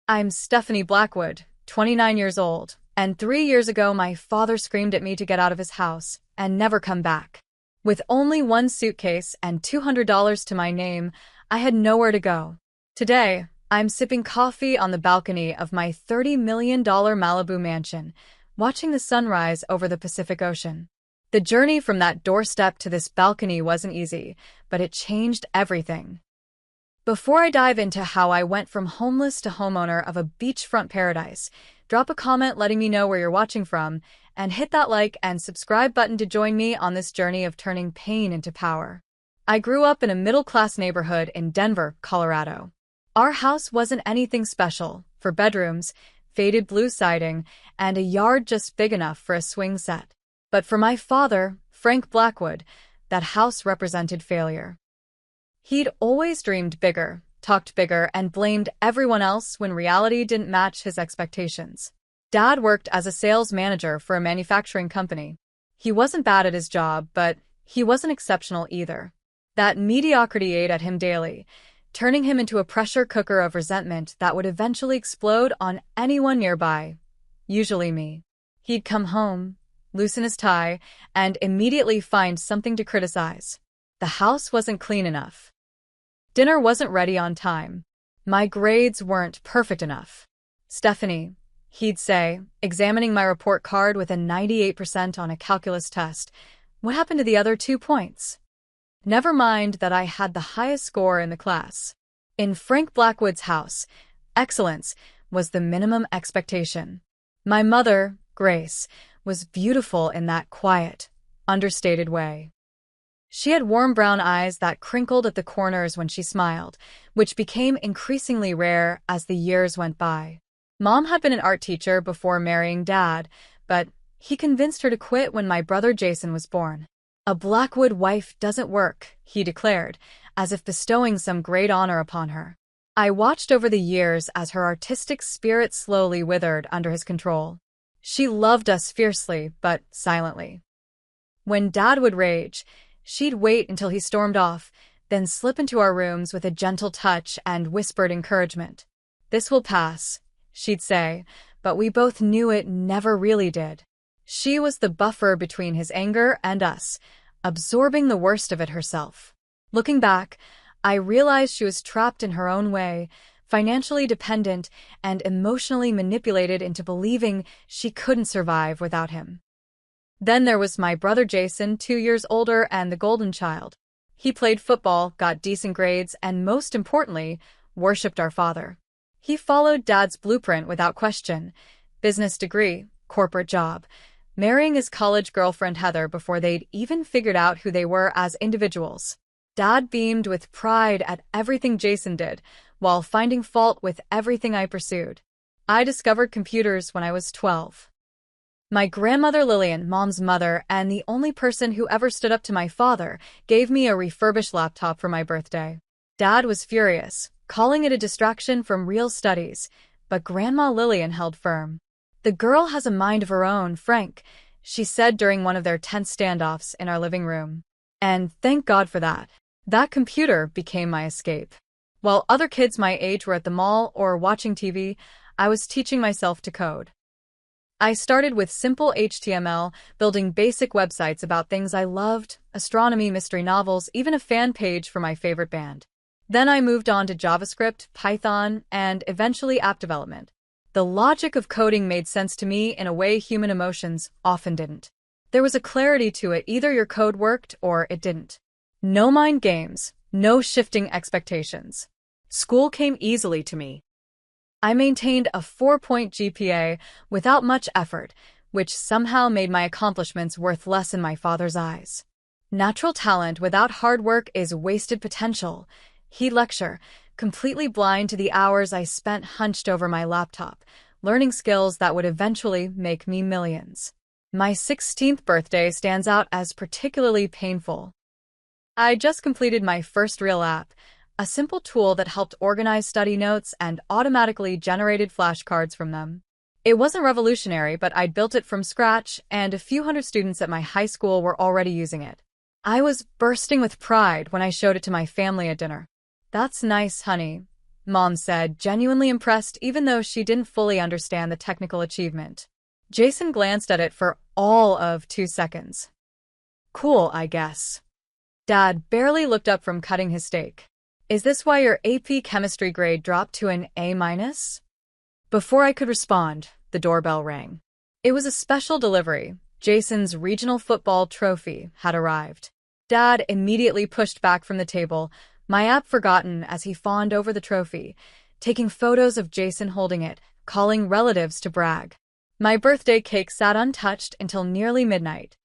I'm Stephanie Blackwood, 29 years old, and 3 years ago my father screamed at me to get out of his house and never come back. With only one suitcase and $200 to my name, I had nowhere to go. Today, I'm sipping coffee on the balcony of my $30 million Malibu mansion, watching the sunrise over the Pacific Ocean. The journey from that doorstep to this balcony wasn't easy, but it changed everything. Before I dive into how I went from homeless to homeowner of a beachfront paradise, drop a comment letting me know where you're watching from, and hit that like and subscribe button to join me on this journey of turning pain into power. I grew up in a middle-class neighborhood in Denver, Colorado. Our house wasn't anything special, for bedrooms, faded blue siding, and a yard just big enough for a swing set. But for my father, Frank Blackwood, that house represented failure. He'd always dreamed bigger, talked bigger, and blamed everyone else when reality didn't match his expectations. Dad worked as a sales manager for a manufacturing company. He wasn't bad at his job, but he wasn't exceptional either. That mediocrity ate at him daily, turning him into a pressure cooker of resentment that would eventually explode on anyone nearby, usually me. He'd come home, loosen his tie, and immediately find something to criticize. The house wasn't clean enough. Dinner wasn't ready on time. My grades weren't perfect enough. Stephanie, he'd say, examining my report card with a 98% on a calculus test, what happened to the other 2 points? Never mind that I had the highest score in the class. In Frank Blackwood's house, excellence was the minimum expectation. My mother, Grace, was beautiful in that quiet, understated way. She had warm brown eyes that crinkled at the corners when she smiled, which became increasingly rare as the years went by. Mom had been an art teacher before marrying Dad, but he convinced her to quit when my brother Jason was born. A Blackwood wife doesn't work, he declared, as if bestowing some great honor upon her. I watched over the years as her artistic spirit slowly withered under his control. She loved us fiercely, but silently. When Dad would rage, she'd wait until he stormed off, then slip into our rooms with a gentle touch and whispered encouragement. "This will pass," she'd say, but we both knew it never really did. She was the buffer between his anger and us, absorbing the worst of it herself. Looking back, I realized she was trapped in her own way, financially dependent and emotionally manipulated into believing she couldn't survive without him. Then there was my brother Jason, 2 years older and the golden child. He played football, got decent grades, and most importantly, worshipped our father. He followed Dad's blueprint without question: business degree, corporate job, marrying his college girlfriend Heather before they'd even figured out who they were as individuals. Dad beamed with pride at everything Jason did, while finding fault with everything I pursued. I discovered computers when I was 12. My grandmother Lillian, Mom's mother, and the only person who ever stood up to my father, gave me a refurbished laptop for my birthday. Dad was furious, calling it a distraction from real studies, but Grandma Lillian held firm. "The girl has a mind of her own, Frank," she said during one of their tense standoffs in our living room. And thank God for that. That computer became my escape. While other kids my age were at the mall or watching TV, I was teaching myself to code. I started with simple HTML, building basic websites about things I loved, astronomy, mystery novels, even a fan page for my favorite band. Then I moved on to JavaScript, Python, and eventually app development. The logic of coding made sense to me in a way human emotions often didn't. There was a clarity to it: either your code worked or it didn't. No mind games, no shifting expectations. School came easily to me. I maintained a 4-point GPA without much effort, which somehow made my accomplishments worth less in my father's eyes. "Natural talent without hard work is wasted potential," he'd lecture, completely blind to the hours I spent hunched over my laptop, learning skills that would eventually make me millions. My 16th birthday stands out as particularly painful. I just completed my first real app, a simple tool that helped organize study notes and automatically generated flashcards from them. It wasn't revolutionary, but I'd built it from scratch, and a few hundred students at my high school were already using it. I was bursting with pride when I showed it to my family at dinner. "That's nice, honey," Mom said, genuinely impressed even though she didn't fully understand the technical achievement. Jason glanced at it for all of 2 seconds. Cool, I guess. Dad barely looked up from cutting his steak. Is this why your AP chemistry grade dropped to an A-? Before I could respond, the doorbell rang. It was a special delivery. Jason's regional football trophy had arrived. Dad immediately pushed back from the table, my app forgotten as he fawned over the trophy, taking photos of Jason holding it, calling relatives to brag. My birthday cake sat untouched until nearly midnight.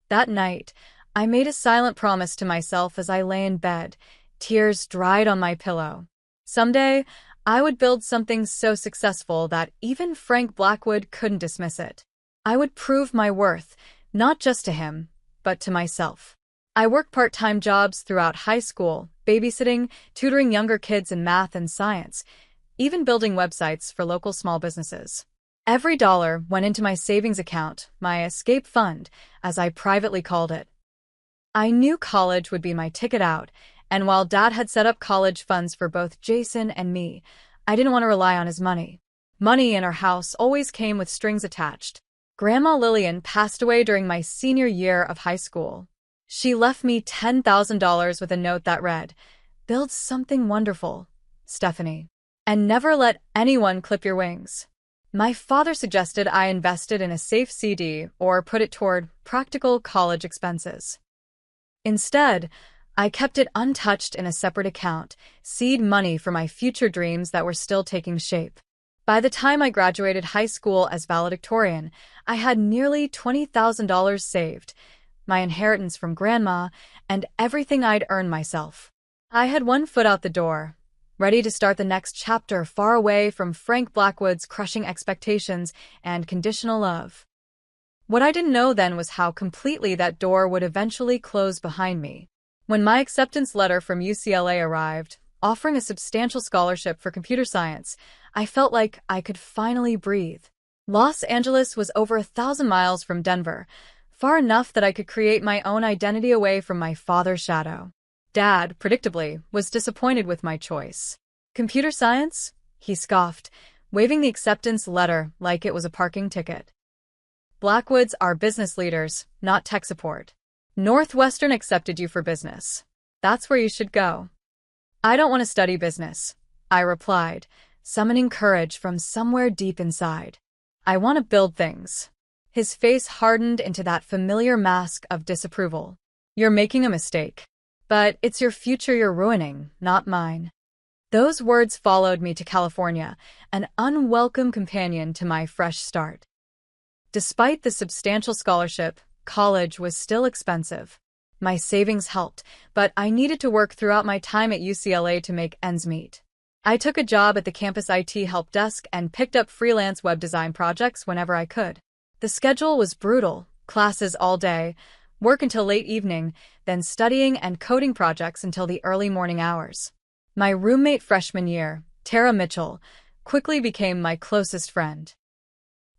That night, I made a silent promise to myself as I lay in bed, tears dried on my pillow. Someday, I would build something so successful that even Frank Blackwood couldn't dismiss it. I would prove my worth, not just to him, but to myself. I worked part-time jobs throughout high school, babysitting, tutoring younger kids in math and science, even building websites for local small businesses. Every dollar went into my savings account, my escape fund, as I privately called it. I knew college would be my ticket out, and while Dad had set up college funds for both Jason and me, I didn't want to rely on his money. Money in our house always came with strings attached. Grandma Lillian passed away during my senior year of high school. She left me $10,000 with a note that read, "Build something wonderful, Stephanie, and never let anyone clip your wings." My father suggested I invested in a safe CD or put it toward practical college expenses. Instead, I kept it untouched in a separate account, seed money for my future dreams that were still taking shape. By the time I graduated high school as valedictorian, I had nearly $20,000 saved, my inheritance from Grandma, and everything I'd earned myself. I had one foot out the door, ready to start the next chapter far away from Frank Blackwood's crushing expectations and conditional love. What I didn't know then was how completely that door would eventually close behind me. When my acceptance letter from UCLA arrived, offering a substantial scholarship for computer science, I felt like I could finally breathe. Los Angeles was over 1,000 miles from Denver, far enough that I could create my own identity away from my father's shadow. Dad, predictably, was disappointed with my choice. Computer science? He scoffed, waving the acceptance letter like it was a parking ticket. Blackwoods are business leaders, not tech support. Northwestern accepted you for business. That's where you should go. I don't want to study business, I replied, summoning courage from somewhere deep inside. I want to build things. His face hardened into that familiar mask of disapproval. You're making a mistake. But it's your future you're ruining, not mine. Those words followed me to California, an unwelcome companion to my fresh start. Despite the substantial scholarship, college was still expensive. My savings helped, but I needed to work throughout my time at UCLA to make ends meet. I took a job at the campus IT help desk and picked up freelance web design projects whenever I could. The schedule was brutal, classes all day, work until late evening, then studying and coding projects until the early morning hours. My roommate freshman year, Tara Mitchell, quickly became my closest friend.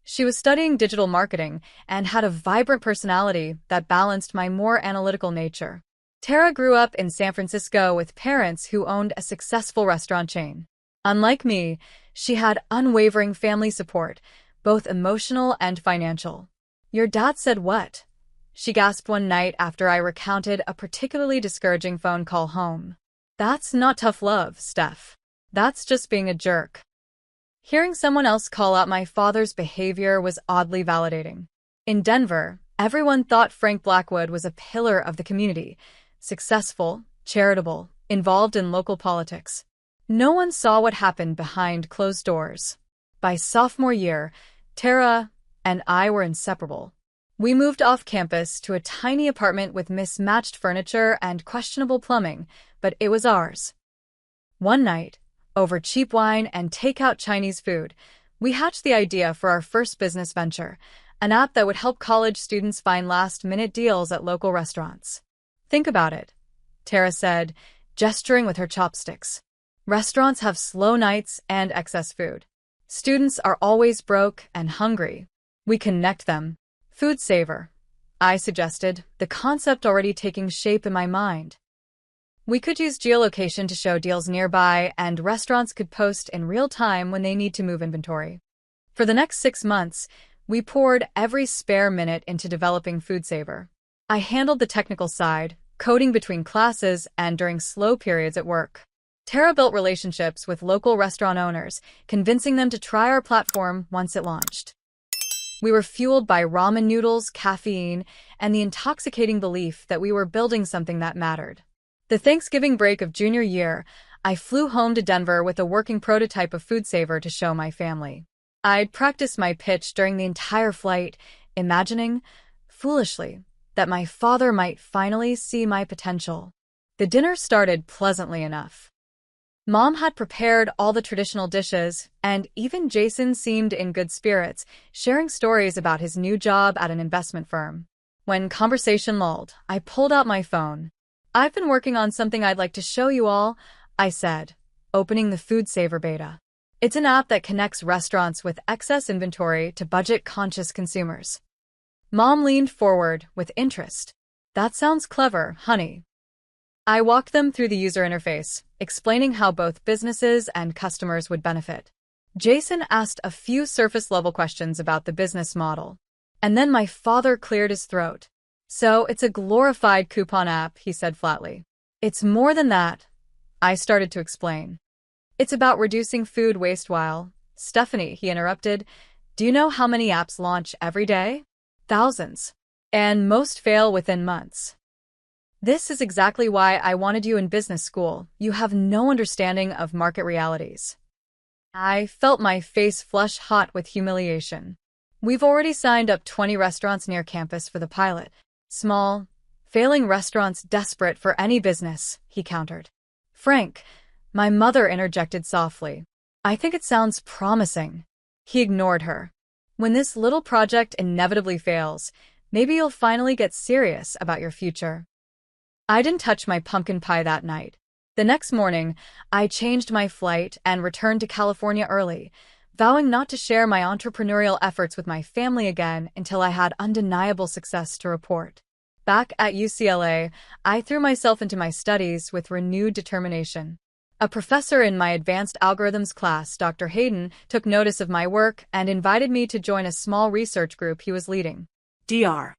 She was studying digital marketing and had a vibrant personality that balanced my more analytical nature. Tara grew up in San Francisco with parents who owned a successful restaurant chain. Unlike me, she had unwavering family support, both emotional and financial. "Your dad said what?" she gasped one night after I recounted a particularly discouraging phone call home. "That's not tough love, Steph. That's just being a jerk." Hearing someone else call out my father's behavior was oddly validating. In Denver, everyone thought Frank Blackwood was a pillar of the community, successful, charitable, involved in local politics. No one saw what happened behind closed doors. By sophomore year, Tara and I were inseparable. We moved off campus to a tiny apartment with mismatched furniture and questionable plumbing, but it was ours. One night, over cheap wine and takeout Chinese food, we hatched the idea for our first business venture, an app that would help college students find last-minute deals at local restaurants. "Think about it," Tara said, gesturing with her chopsticks. "Restaurants have slow nights and excess food. Students are always broke and hungry. We connect them. Food saver," I suggested, the concept already taking shape in my mind. We could use geolocation to show deals nearby, and restaurants could post in real time when they need to move inventory. For the next 6 months, we poured every spare minute into developing FoodSaver. I handled the technical side, coding between classes and during slow periods at work. Tara built relationships with local restaurant owners, convincing them to try our platform once it launched. We were fueled by ramen noodles, caffeine, and the intoxicating belief that we were building something that mattered. The Thanksgiving break of junior year, I flew home to Denver with a working prototype of FoodSaver to show my family. I'd practiced my pitch during the entire flight, imagining, foolishly, that my father might finally see my potential. The dinner started pleasantly enough. Mom had prepared all the traditional dishes, and even Jason seemed in good spirits, sharing stories about his new job at an investment firm. When conversation lulled, I pulled out my phone. "I've been working on something I'd like to show you all," I said, opening the FoodSaver beta. It's an app that connects restaurants with excess inventory to budget-conscious consumers. Mom leaned forward with interest. "That sounds clever, honey." I walked them through the user interface, explaining how both businesses and customers would benefit. Jason asked a few surface-level questions about the business model. And then my father cleared his throat. "So it's a glorified coupon app," he said flatly. "It's more than that," I started to explain. "It's about reducing food waste while—" "Stephanie," he interrupted, "do you know how many apps launch every day? Thousands. And most fail within months. This is exactly why I wanted you in business school. You have no understanding of market realities." I felt my face flush hot with humiliation. "We've already signed up 20 restaurants near campus for the pilot. Small, failing restaurants desperate for any business," he countered. "Frank," my mother interjected softly, "I think it sounds promising." He ignored her. "When this little project inevitably fails, maybe you'll finally get serious about your future." I didn't touch my pumpkin pie that night. The next morning, I changed my flight and returned to California early, vowing not to share my entrepreneurial efforts with my family again until I had undeniable success to report. Back at UCLA, I threw myself into my studies with renewed determination. A professor in my advanced algorithms class, Dr. Hayden, took notice of my work and invited me to join a small research group he was leading. Dr.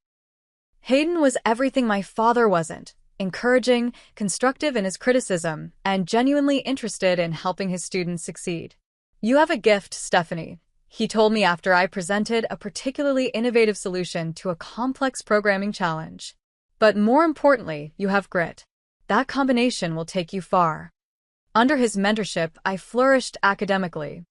Hayden was everything my father wasn't: encouraging, constructive in his criticism, and genuinely interested in helping his students succeed. "You have a gift, Stephanie," he told me after I presented a particularly innovative solution to a complex programming challenge. "But more importantly, you have grit. That combination will take you far." Under his mentorship, I flourished academically.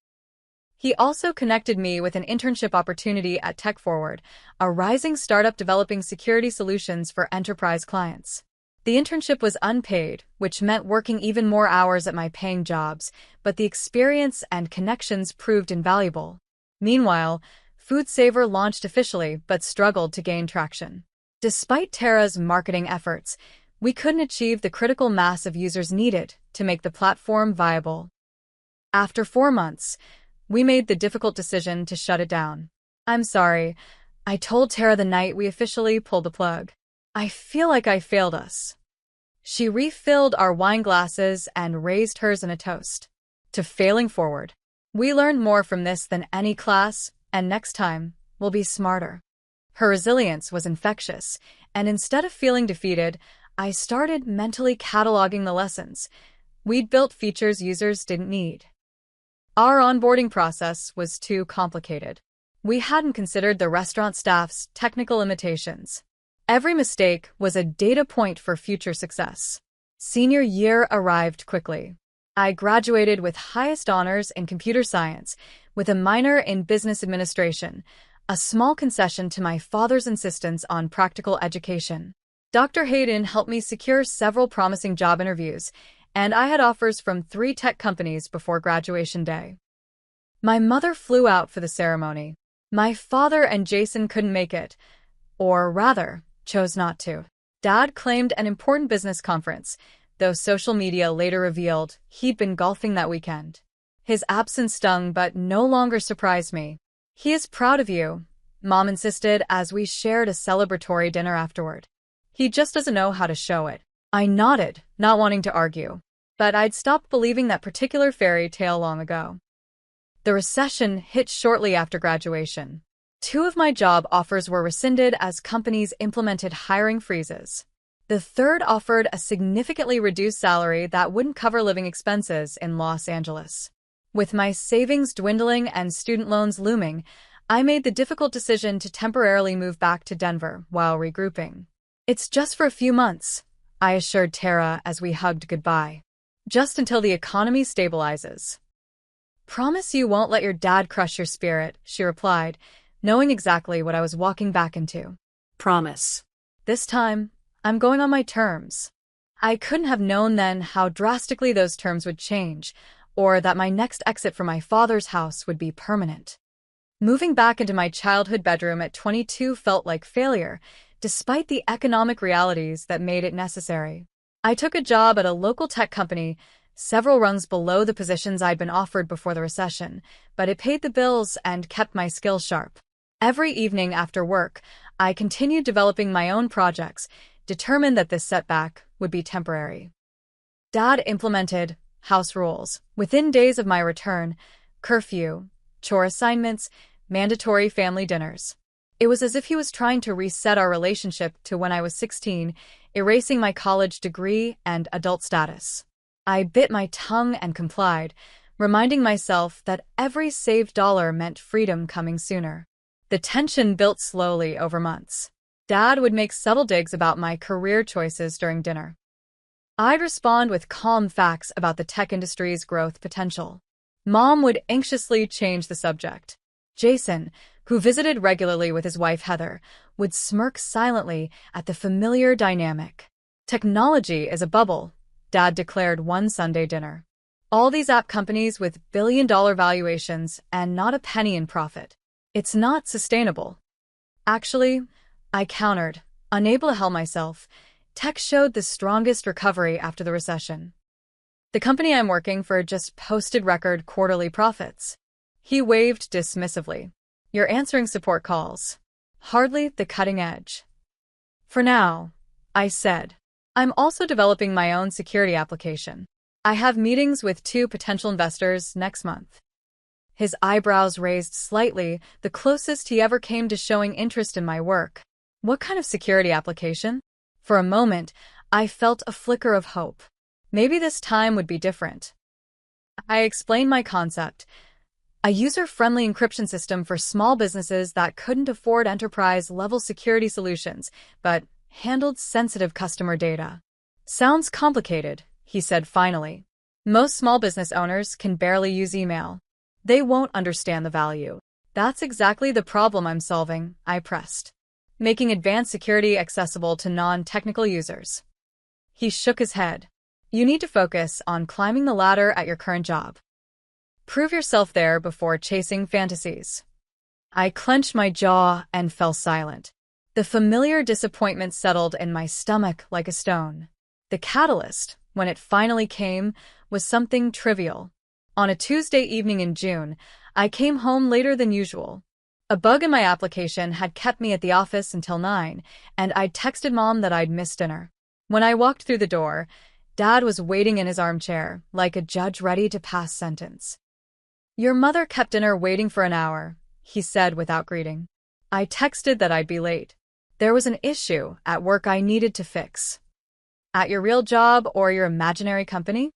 He also connected me with an internship opportunity at TechForward, a rising startup developing security solutions for enterprise clients. The internship was unpaid, which meant working even more hours at my paying jobs, but the experience and connections proved invaluable. Meanwhile, FoodSaver launched officially but struggled to gain traction. Despite Tara's marketing efforts, we couldn't achieve the critical mass of users needed to make the platform viable. After 4 months, we made the difficult decision to shut it down. "I'm sorry," I told Tara the night we officially pulled the plug. "I feel like I failed us." She refilled our wine glasses and raised hers in a toast to failing forward. "We learned more from this than any class, and next time, we'll be smarter." Her resilience was infectious, and instead of feeling defeated, I started mentally cataloging the lessons. We'd built features users didn't need. Our onboarding process was too complicated. We hadn't considered the restaurant staff's technical limitations. Every mistake was a data point for future success. Senior year arrived quickly. I graduated with highest honors in computer science, with a minor in business administration, a small concession to my father's insistence on practical education. Dr. Hayden helped me secure several promising job interviews, and I had offers from 3 tech companies before graduation day. My mother flew out for the ceremony. My father and Jason couldn't make it, or rather, chose not to. Dad claimed an important business conference, though social media later revealed he'd been golfing that weekend. His absence stung but no longer surprised me. "He is proud of you," Mom insisted as we shared a celebratory dinner afterward. "He just doesn't know how to show it." I nodded, not wanting to argue. But I'd stopped believing that particular fairy tale long ago. The recession hit shortly after graduation. 2 of my job offers were rescinded as companies implemented hiring freezes. The third offered a significantly reduced salary that wouldn't cover living expenses in Los Angeles. With my savings dwindling and student loans looming, I made the difficult decision to temporarily move back to Denver while regrouping. "It's just for a few months," I assured Tara as we hugged goodbye. "Just until the economy stabilizes." "Promise you won't let your dad crush your spirit," she replied, knowing exactly what I was walking back into. Promise. This time, I'm going on my terms. I couldn't have known then how drastically those terms would change, or that my next exit from my father's house would be permanent. Moving back into my childhood bedroom at 22 felt like failure, despite the economic realities that made it necessary. I took a job at a local tech company, several rungs below the positions I'd been offered before the recession, but it paid the bills and kept my skills sharp. Every evening after work, I continued developing my own projects, determined that this setback would be temporary. Dad implemented house rules. Within days of my return, curfew, chore assignments, mandatory family dinners. It was as if he was trying to reset our relationship to when I was 16, erasing my college degree and adult status. I bit my tongue and complied, reminding myself that every saved dollar meant freedom coming sooner. The tension built slowly over months. Dad would make subtle digs about my career choices during dinner. I'd respond with calm facts about the tech industry's growth potential. Mom would anxiously change the subject. Jason, who visited regularly with his wife Heather, would smirk silently at the familiar dynamic. "Technology is a bubble," Dad declared one Sunday dinner. "All these app companies with billion-dollar valuations and not a penny in profit. It's not sustainable." "Actually," I countered, unable to help myself, "tech showed the strongest recovery after the recession. The company I'm working for just posted record quarterly profits." He waved dismissively. "You're answering support calls. Hardly the cutting edge." "For now," I said. "I'm also developing my own security application. I have meetings with 2 potential investors next month." His eyebrows raised slightly, the closest he ever came to showing interest in my work. "What kind of security application?" For a moment, I felt a flicker of hope. Maybe this time would be different. I explained my concept. A user-friendly encryption system for small businesses that couldn't afford enterprise-level security solutions, but handled sensitive customer data. "Sounds complicated," he said finally. "Most small business owners can barely use email. They won't understand the value." "That's exactly the problem I'm solving," I pressed. "Making advanced security accessible to non-technical users." He shook his head. "You need to focus on climbing the ladder at your current job. Prove yourself there before chasing fantasies." I clenched my jaw and fell silent. The familiar disappointment settled in my stomach like a stone. The catalyst, when it finally came, was something trivial. On a Tuesday evening in June, I came home later than usual. A bug in my application had kept me at the office until 9, and I'd texted Mom that I'd missed dinner. When I walked through the door, Dad was waiting in his armchair, like a judge ready to pass sentence. "Your mother kept dinner waiting for an hour," he said without greeting. I texted that I'd be late. There was an issue at work I needed to fix. "At your real job or your imaginary company?"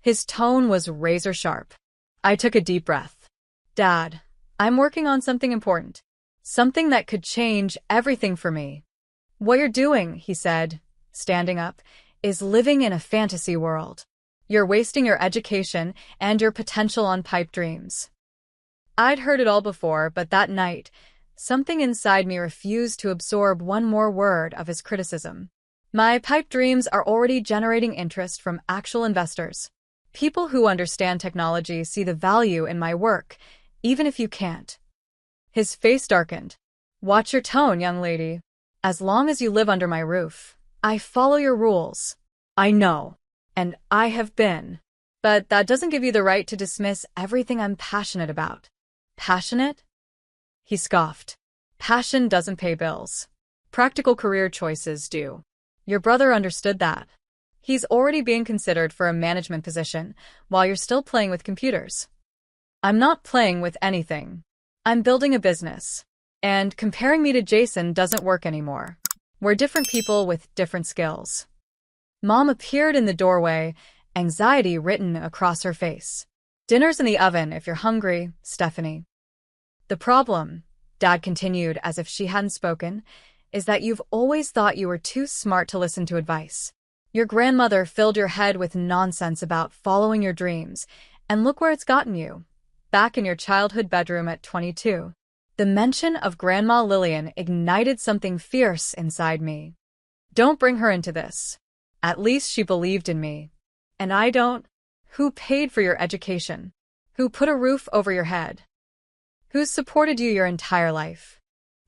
His tone was razor sharp. I took a deep breath. "Dad, I'm working on something important. Something that could change everything for me." "What you're doing," he said, standing up, "is living in a fantasy world. You're wasting your education and your potential on pipe dreams." I'd heard it all before, but that night, something inside me refused to absorb one more word of his criticism. My pipe dreams are already generating interest from actual investors. People who understand technology see the value in my work, even if you can't. His face darkened. "Watch your tone, young lady. As long as you live under my roof, I follow your rules." "I know. And I have been. But that doesn't give you the right to dismiss everything I'm passionate about." "Passionate?" He scoffed. "Passion doesn't pay bills. Practical career choices do. Your brother understood that." He's already being considered for a management position while you're still playing with computers. I'm not playing with anything. I'm building a business. And comparing me to Jason doesn't work anymore. We're different people with different skills. Mom appeared in the doorway, anxiety written across her face. Dinner's in the oven if you're hungry, Stephanie. The problem, Dad continued as if she hadn't spoken, is that you've always thought you were too smart to listen to advice. Your grandmother filled your head with nonsense about following your dreams, and look where it's gotten you. Back in your childhood bedroom at 22. The mention of Grandma Lillian ignited something fierce inside me. Don't bring her into this. At least she believed in me. And I don't. Who paid for your education? Who put a roof over your head? Who's supported you your entire life?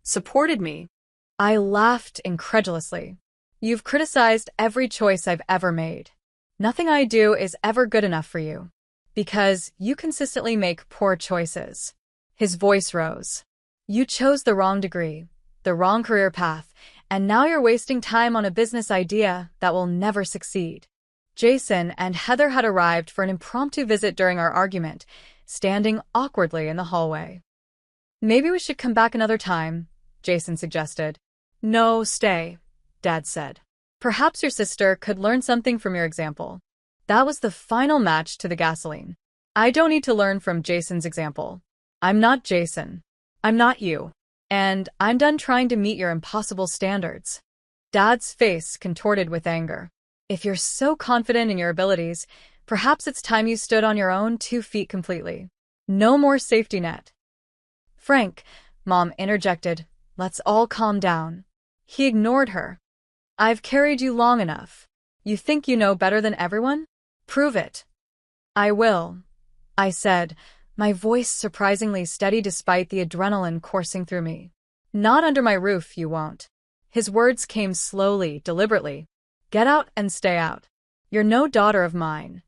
Supported me? I laughed incredulously. You've criticized every choice I've ever made. Nothing I do is ever good enough for you. Because you consistently make poor choices. His voice rose. You chose the wrong degree, the wrong career path, and now you're wasting time on a business idea that will never succeed. Jason and Heather had arrived for an impromptu visit during our argument, standing awkwardly in the hallway. Maybe we should come back another time, Jason suggested. No, stay, Dad said. Perhaps your sister could learn something from your example. That was the final match to the gasoline. I don't need to learn from Jason's example. I'm not Jason. I'm not you. And I'm done trying to meet your impossible standards. Dad's face contorted with anger. If you're so confident in your abilities, perhaps it's time you stood on your own 2 feet completely. No more safety net. Frank, Mom interjected, let's all calm down. He ignored her. I've carried you long enough. You think you know better than everyone? Prove it. I will, I said, my voice surprisingly steady despite the adrenaline coursing through me. Not under my roof, you won't. His words came slowly, deliberately. Get out and stay out. You're no daughter of mine.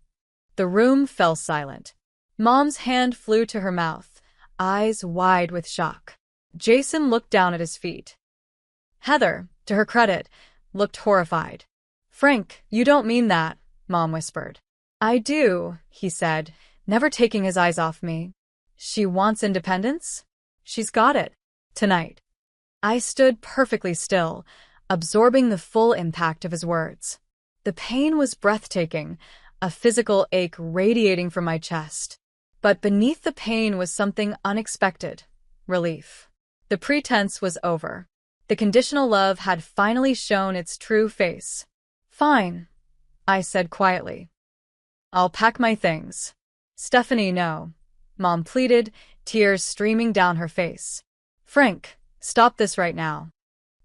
The room fell silent. Mom's hand flew to her mouth, eyes wide with shock. Jason looked down at his feet. Heather, to her credit, looked horrified. Frank, you don't mean that, Mom whispered. I do, he said, never taking his eyes off me. She wants independence? She's got it. Tonight. I stood perfectly still, absorbing the full impact of his words. The pain was breathtaking, a physical ache radiating from my chest. But beneath the pain was something unexpected. Relief. The pretense was over. The conditional love had finally shown its true face. Fine, I said quietly. I'll pack my things. Stephanie, no. Mom pleaded, tears streaming down her face. Frank, stop this right now.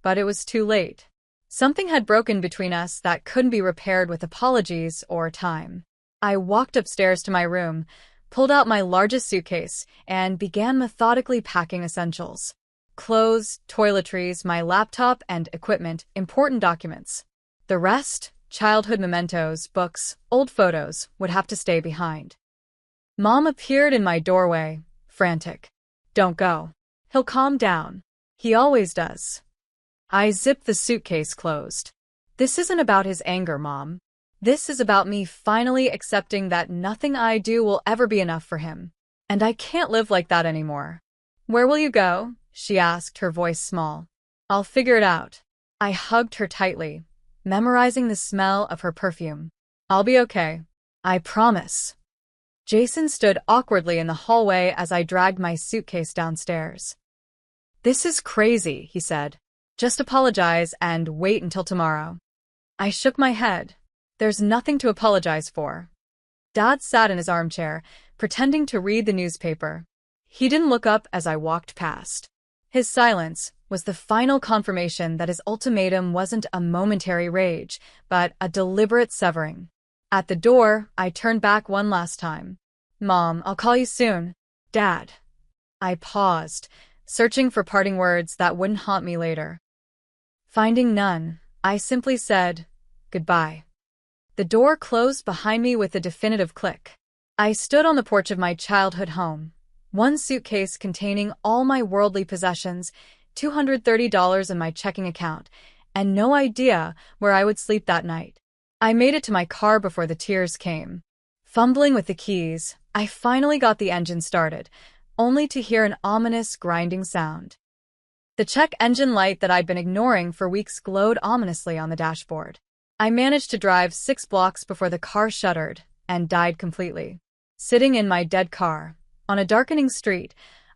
But it was too late. Something had broken between us that couldn't be repaired with apologies or time. I walked upstairs to my room, pulled out my largest suitcase, and began methodically packing essentials. Clothes, toiletries, my laptop and equipment, important documents. The rest, childhood mementos, books, old photos, would have to stay behind. Mom appeared in my doorway, frantic. Don't go. He'll calm down. He always does. I zipped the suitcase closed. This isn't about his anger, Mom. This is about me finally accepting that nothing I do will ever be enough for him. And I can't live like that anymore. Where will you go? She asked, her voice small. I'll figure it out. I hugged her tightly, memorizing the smell of her perfume. I'll be okay. I promise. Jason stood awkwardly in the hallway as I dragged my suitcase downstairs. This is crazy, he said. Just apologize and wait until tomorrow. I shook my head. There's nothing to apologize for. Dad sat in his armchair, pretending to read the newspaper. He didn't look up as I walked past. His silence was the final confirmation that his ultimatum wasn't a momentary rage, but a deliberate severing. At the door, I turned back one last time. Mom, I'll call you soon. Dad. I paused, searching for parting words that wouldn't haunt me later. Finding none, I simply said, goodbye. The door closed behind me with a definitive click. I stood on the porch of my childhood home, one suitcase containing all my worldly possessions, $230 in my checking account, and no idea where I would sleep that night. I made it to my car before the tears came. Fumbling with the keys, I finally got the engine started, only to hear an ominous grinding sound. The check engine light that I'd been ignoring for weeks glowed ominously on the dashboard. I managed to drive 6 blocks before the car shuddered and died completely. Sitting in my dead car, on a darkening street,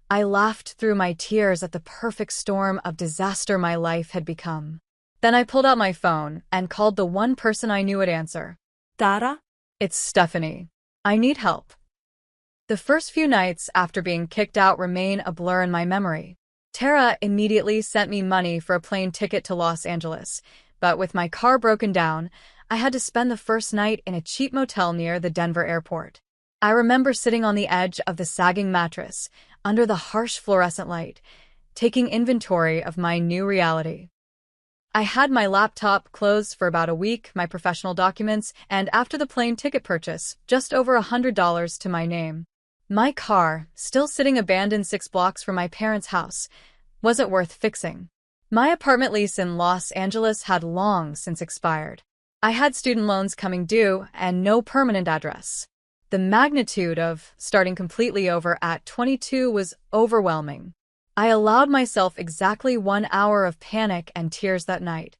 I laughed through my tears at the perfect storm of disaster my life had become. Then I pulled out my phone and called the one person I knew would answer. Tara? It's Stephanie. I need help. The first few nights after being kicked out remain a blur in my memory. Tara immediately sent me money for a plane ticket to Los Angeles, but with my car broken down, I had to spend the first night in a cheap motel near the Denver airport. I remember sitting on the edge of the sagging mattress, under the harsh fluorescent light, taking inventory of my new reality. I had my laptop closed for about a week, my professional documents, and after the plane ticket purchase, just over $100 to my name. My car, still sitting abandoned 6 blocks from my parents' house, wasn't worth fixing. My apartment lease in Los Angeles had long since expired. I had student loans coming due and no permanent address. The magnitude of starting completely over at 22 was overwhelming. I allowed myself exactly 1 hour of panic and tears that night.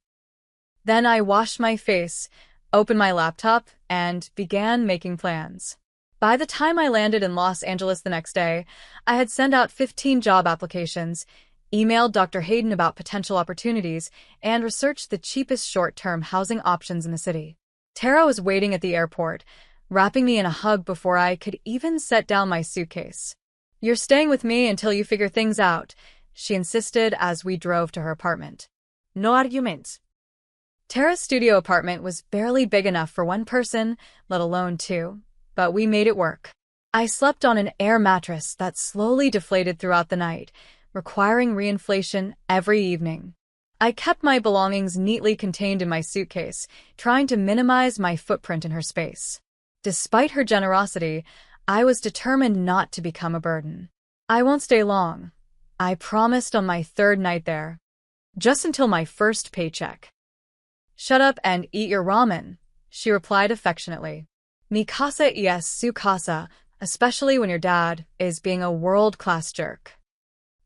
Then I washed my face, opened my laptop, and began making plans. By the time I landed in Los Angeles the next day, I had sent out 15 job applications, emailed Dr. Hayden about potential opportunities, and researched the cheapest short-term housing options in the city. Tara was waiting at the airport, wrapping me in a hug before I could even set down my suitcase. "You're staying with me until you figure things out," she insisted as we drove to her apartment. No arguments. Tara's studio apartment was barely big enough for one person, let alone two, but we made it work. I slept on an air mattress that slowly deflated throughout the night, requiring reinflation every evening. I kept my belongings neatly contained in my suitcase, trying to minimize my footprint in her space. Despite her generosity, I was determined not to become a burden. "I won't stay long," I promised on my 3rd night there. "Just until my first paycheck." "Shut up and eat your ramen," she replied affectionately. "Mi casa es su casa, especially when your dad is being a world-class jerk."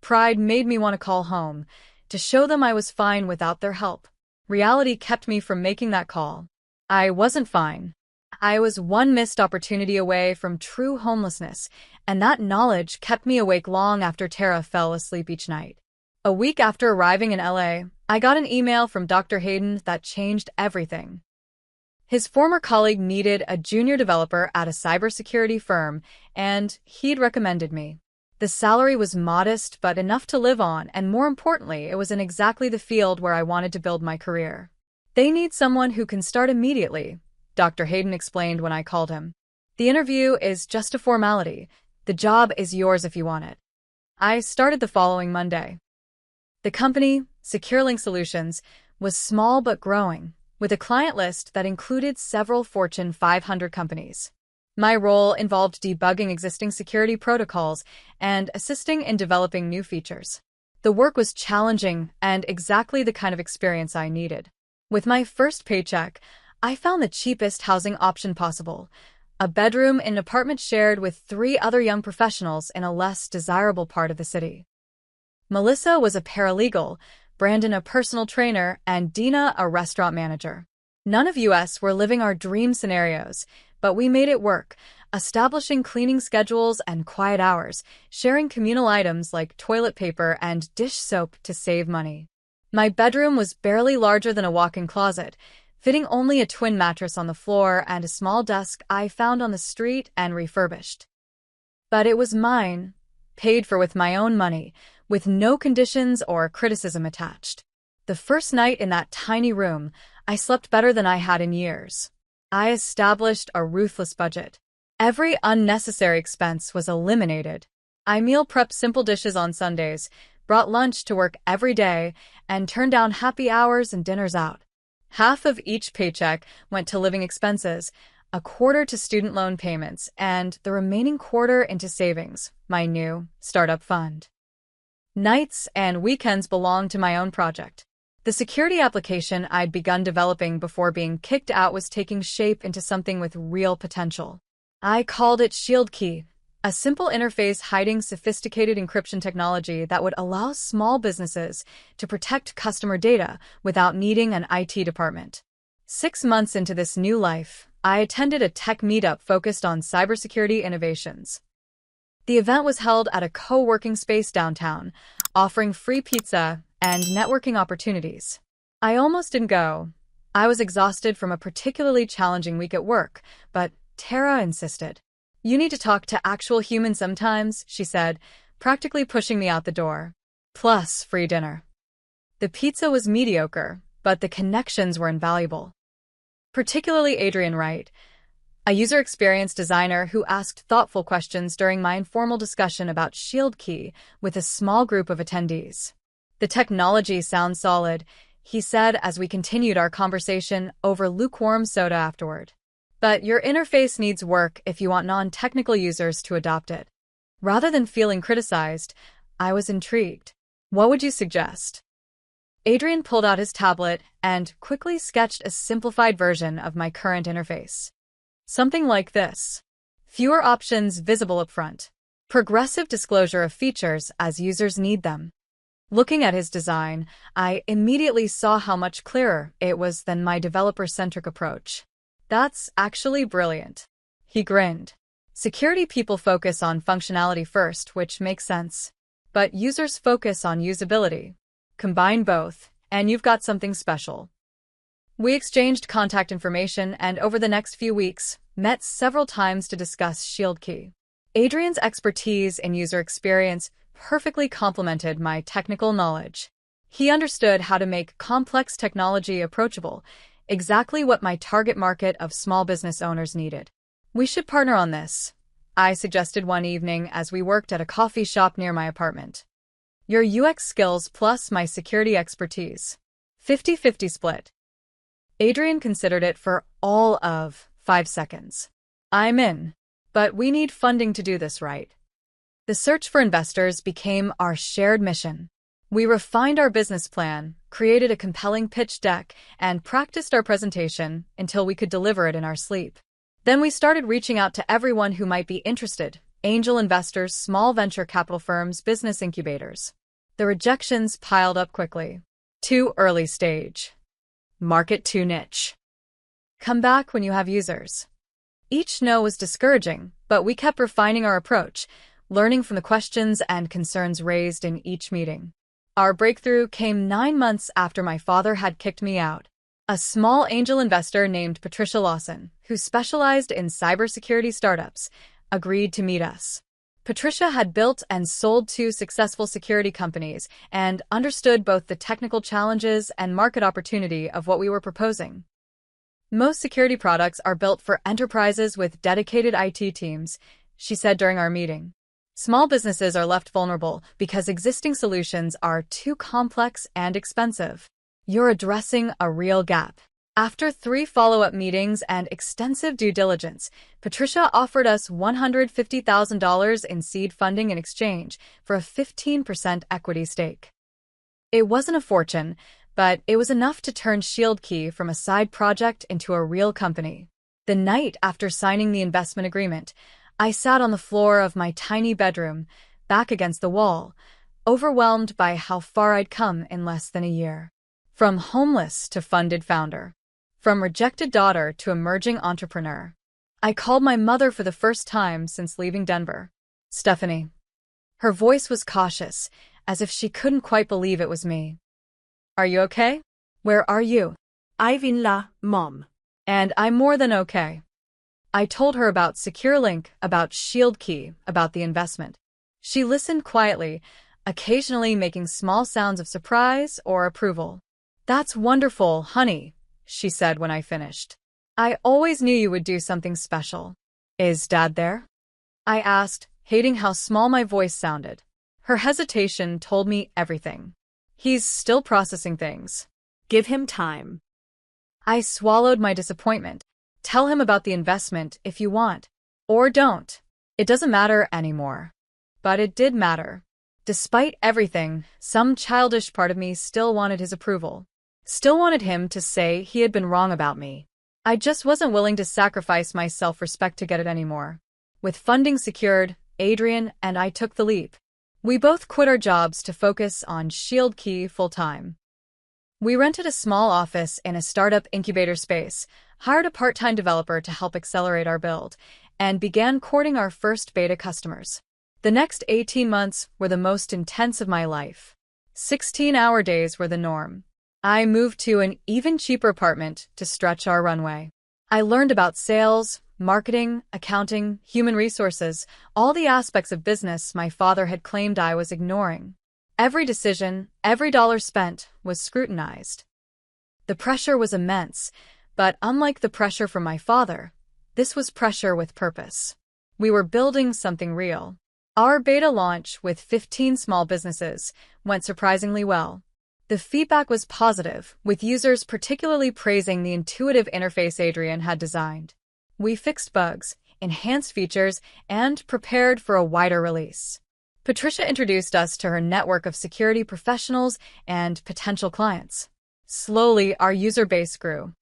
Pride made me want to call home, to show them I was fine without their help. Reality kept me from making that call. I wasn't fine. I was one missed opportunity away from true homelessness, and that knowledge kept me awake long after Tara fell asleep each night. A week after arriving in LA, I got an email from Dr. Hayden that changed everything. His former colleague needed a junior developer at a cybersecurity firm, and he'd recommended me. The salary was modest but enough to live on, and more importantly, it was in exactly the field where I wanted to build my career. "They need someone who can start immediately," Dr. Hayden explained when I called him. "The interview is just a formality. The job is yours if you want it." I started the following Monday. The company, SecureLink Solutions, was small but growing, with a client list that included several Fortune 500 companies. My role involved debugging existing security protocols and assisting in developing new features. The work was challenging and exactly the kind of experience I needed. With my first paycheck, I found the cheapest housing option possible, a bedroom in an apartment shared with 3 other young professionals in a less desirable part of the city. Melissa was a paralegal, Brandon a personal trainer, and Dina a restaurant manager. None of us were living our dream scenarios, but we made it work, establishing cleaning schedules and quiet hours, sharing communal items like toilet paper and dish soap to save money. My bedroom was barely larger than a walk-in closet, fitting only a twin mattress on the floor and a small desk I found on the street and refurbished. But it was mine, paid for with my own money, with no conditions or criticism attached. The first night in that tiny room, I slept better than I had in years. I established a ruthless budget. Every unnecessary expense was eliminated. I meal prepped simple dishes on Sundays, brought lunch to work every day, and turned down happy hours and dinners out. Half of each paycheck went to living expenses, a quarter to student loan payments, and the remaining quarter into savings, my new startup fund. Nights and weekends belonged to my own project. The security application I'd begun developing before being kicked out was taking shape into something with real potential. I called it ShieldKey, a simple interface hiding sophisticated encryption technology that would allow small businesses to protect customer data without needing an IT department. 6 months into this new life, I attended a tech meetup focused on cybersecurity innovations. The event was held at a co-working space downtown, offering free pizza and networking opportunities. I almost didn't go. I was exhausted from a particularly challenging week at work, but Tara insisted. "You need to talk to actual humans sometimes," she said, practically pushing me out the door. Plus, free dinner. The pizza was mediocre, but the connections were invaluable. Particularly Adrian Wright, a user experience designer who asked thoughtful questions during my informal discussion about ShieldKey with a small group of attendees. "The technology sounds solid," he said as we continued our conversation over lukewarm soda afterward. "But your interface needs work if you want non-technical users to adopt it." Rather than feeling criticized, I was intrigued. "What would you suggest?" Adrian pulled out his tablet and quickly sketched a simplified version of my current interface. Something like this. Fewer options visible up front. Progressive disclosure of features as users need them. Looking at his design, I immediately saw how much clearer it was than my developer-centric approach. "That's actually brilliant." He grinned. "Security people focus on functionality first, which makes sense. But users focus on usability. Combine both, and you've got something special." We exchanged contact information and over the next few weeks, met several times to discuss ShieldKey. Adrian's expertise in user experience perfectly complemented my technical knowledge. He understood how to make complex technology approachable, exactly what my target market of small business owners needed. "We should partner on this," I suggested one evening as we worked at a coffee shop near my apartment. "Your UX skills plus my security expertise. 50-50 split." Adrian considered it for all of 5 seconds. "I'm in. But we need funding to do this right." The search for investors became our shared mission. We refined our business plan, created a compelling pitch deck, and practiced our presentation until we could deliver it in our sleep. Then we started reaching out to everyone who might be interested: angel investors, small venture capital firms, business incubators. The rejections piled up quickly. "Too early stage. Market too niche. Come back when you have users." Each no was discouraging, but we kept refining our approach, learning from the questions and concerns raised in each meeting. Our breakthrough came 9 months after my father had kicked me out. A small angel investor named Patricia Lawson, who specialized in cybersecurity startups, agreed to meet us. Patricia had built and sold 2 successful security companies and understood both the technical challenges and market opportunity of what we were proposing. "Most security products are built for enterprises with dedicated IT teams," she said during our meeting. "Small businesses are left vulnerable because existing solutions are too complex and expensive. You're addressing a real gap." After 3 follow-up meetings and extensive due diligence, Patricia offered us $150,000 in seed funding in exchange for a 15% equity stake. It wasn't a fortune, but it was enough to turn ShieldKey from a side project into a real company. The night after signing the investment agreement, I sat on the floor of my tiny bedroom, back against the wall, overwhelmed by how far I'd come in less than a year. From homeless to funded founder. From rejected daughter to emerging entrepreneur. I called my mother for the first time since leaving Denver. "Stephanie." Her voice was cautious, as if she couldn't quite believe it was me. "Are you okay? Where are you?" "I've in la, Mom." "And I'm more than okay." I told her about SecureLink, about ShieldKey, about the investment. She listened quietly, occasionally making small sounds of surprise or approval. "That's wonderful, honey," she said when I finished. "I always knew you would do something special." "Is Dad there?" I asked, hating how small my voice sounded. Her hesitation told me everything. "He's still processing things." "Give him time." I swallowed my disappointment. "Tell him about the investment if you want. Or don't. It doesn't matter anymore." But it did matter. Despite everything, some childish part of me still wanted his approval. Still wanted him to say he had been wrong about me. I just wasn't willing to sacrifice my self-respect to get it anymore. With funding secured, Adrian and I took the leap. We both quit our jobs to focus on Shield Key full-time. We rented a small office in a startup incubator space, hired a part-time developer to help accelerate our build, and began courting our first beta customers. The next 18 months were the most intense of my life. 16-hour days were the norm. I moved to an even cheaper apartment to stretch our runway. I learned about sales, marketing, accounting, human resources, all the aspects of business my father had claimed I was ignoring. Every decision, every dollar spent, was scrutinized. The pressure was immense, but unlike the pressure from my father, this was pressure with purpose. We were building something real. Our beta launch with 15 small businesses went surprisingly well. The feedback was positive, with users particularly praising the intuitive interface Adrian had designed. We fixed bugs, enhanced features, and prepared for a wider release. Patricia introduced us to her network of security professionals and potential clients. Slowly, our user base grew.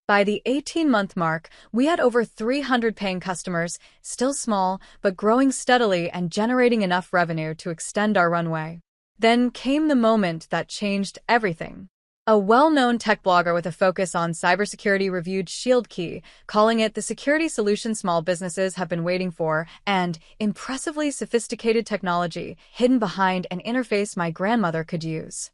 By the 18-month mark, we had over 300 paying customers, still small, but growing steadily and generating enough revenue to extend our runway. Then came the moment that changed everything. A well-known tech blogger with a focus on cybersecurity reviewed Shield Key, calling it the security solution small businesses have been waiting for and impressively sophisticated technology hidden behind an interface my grandmother could use.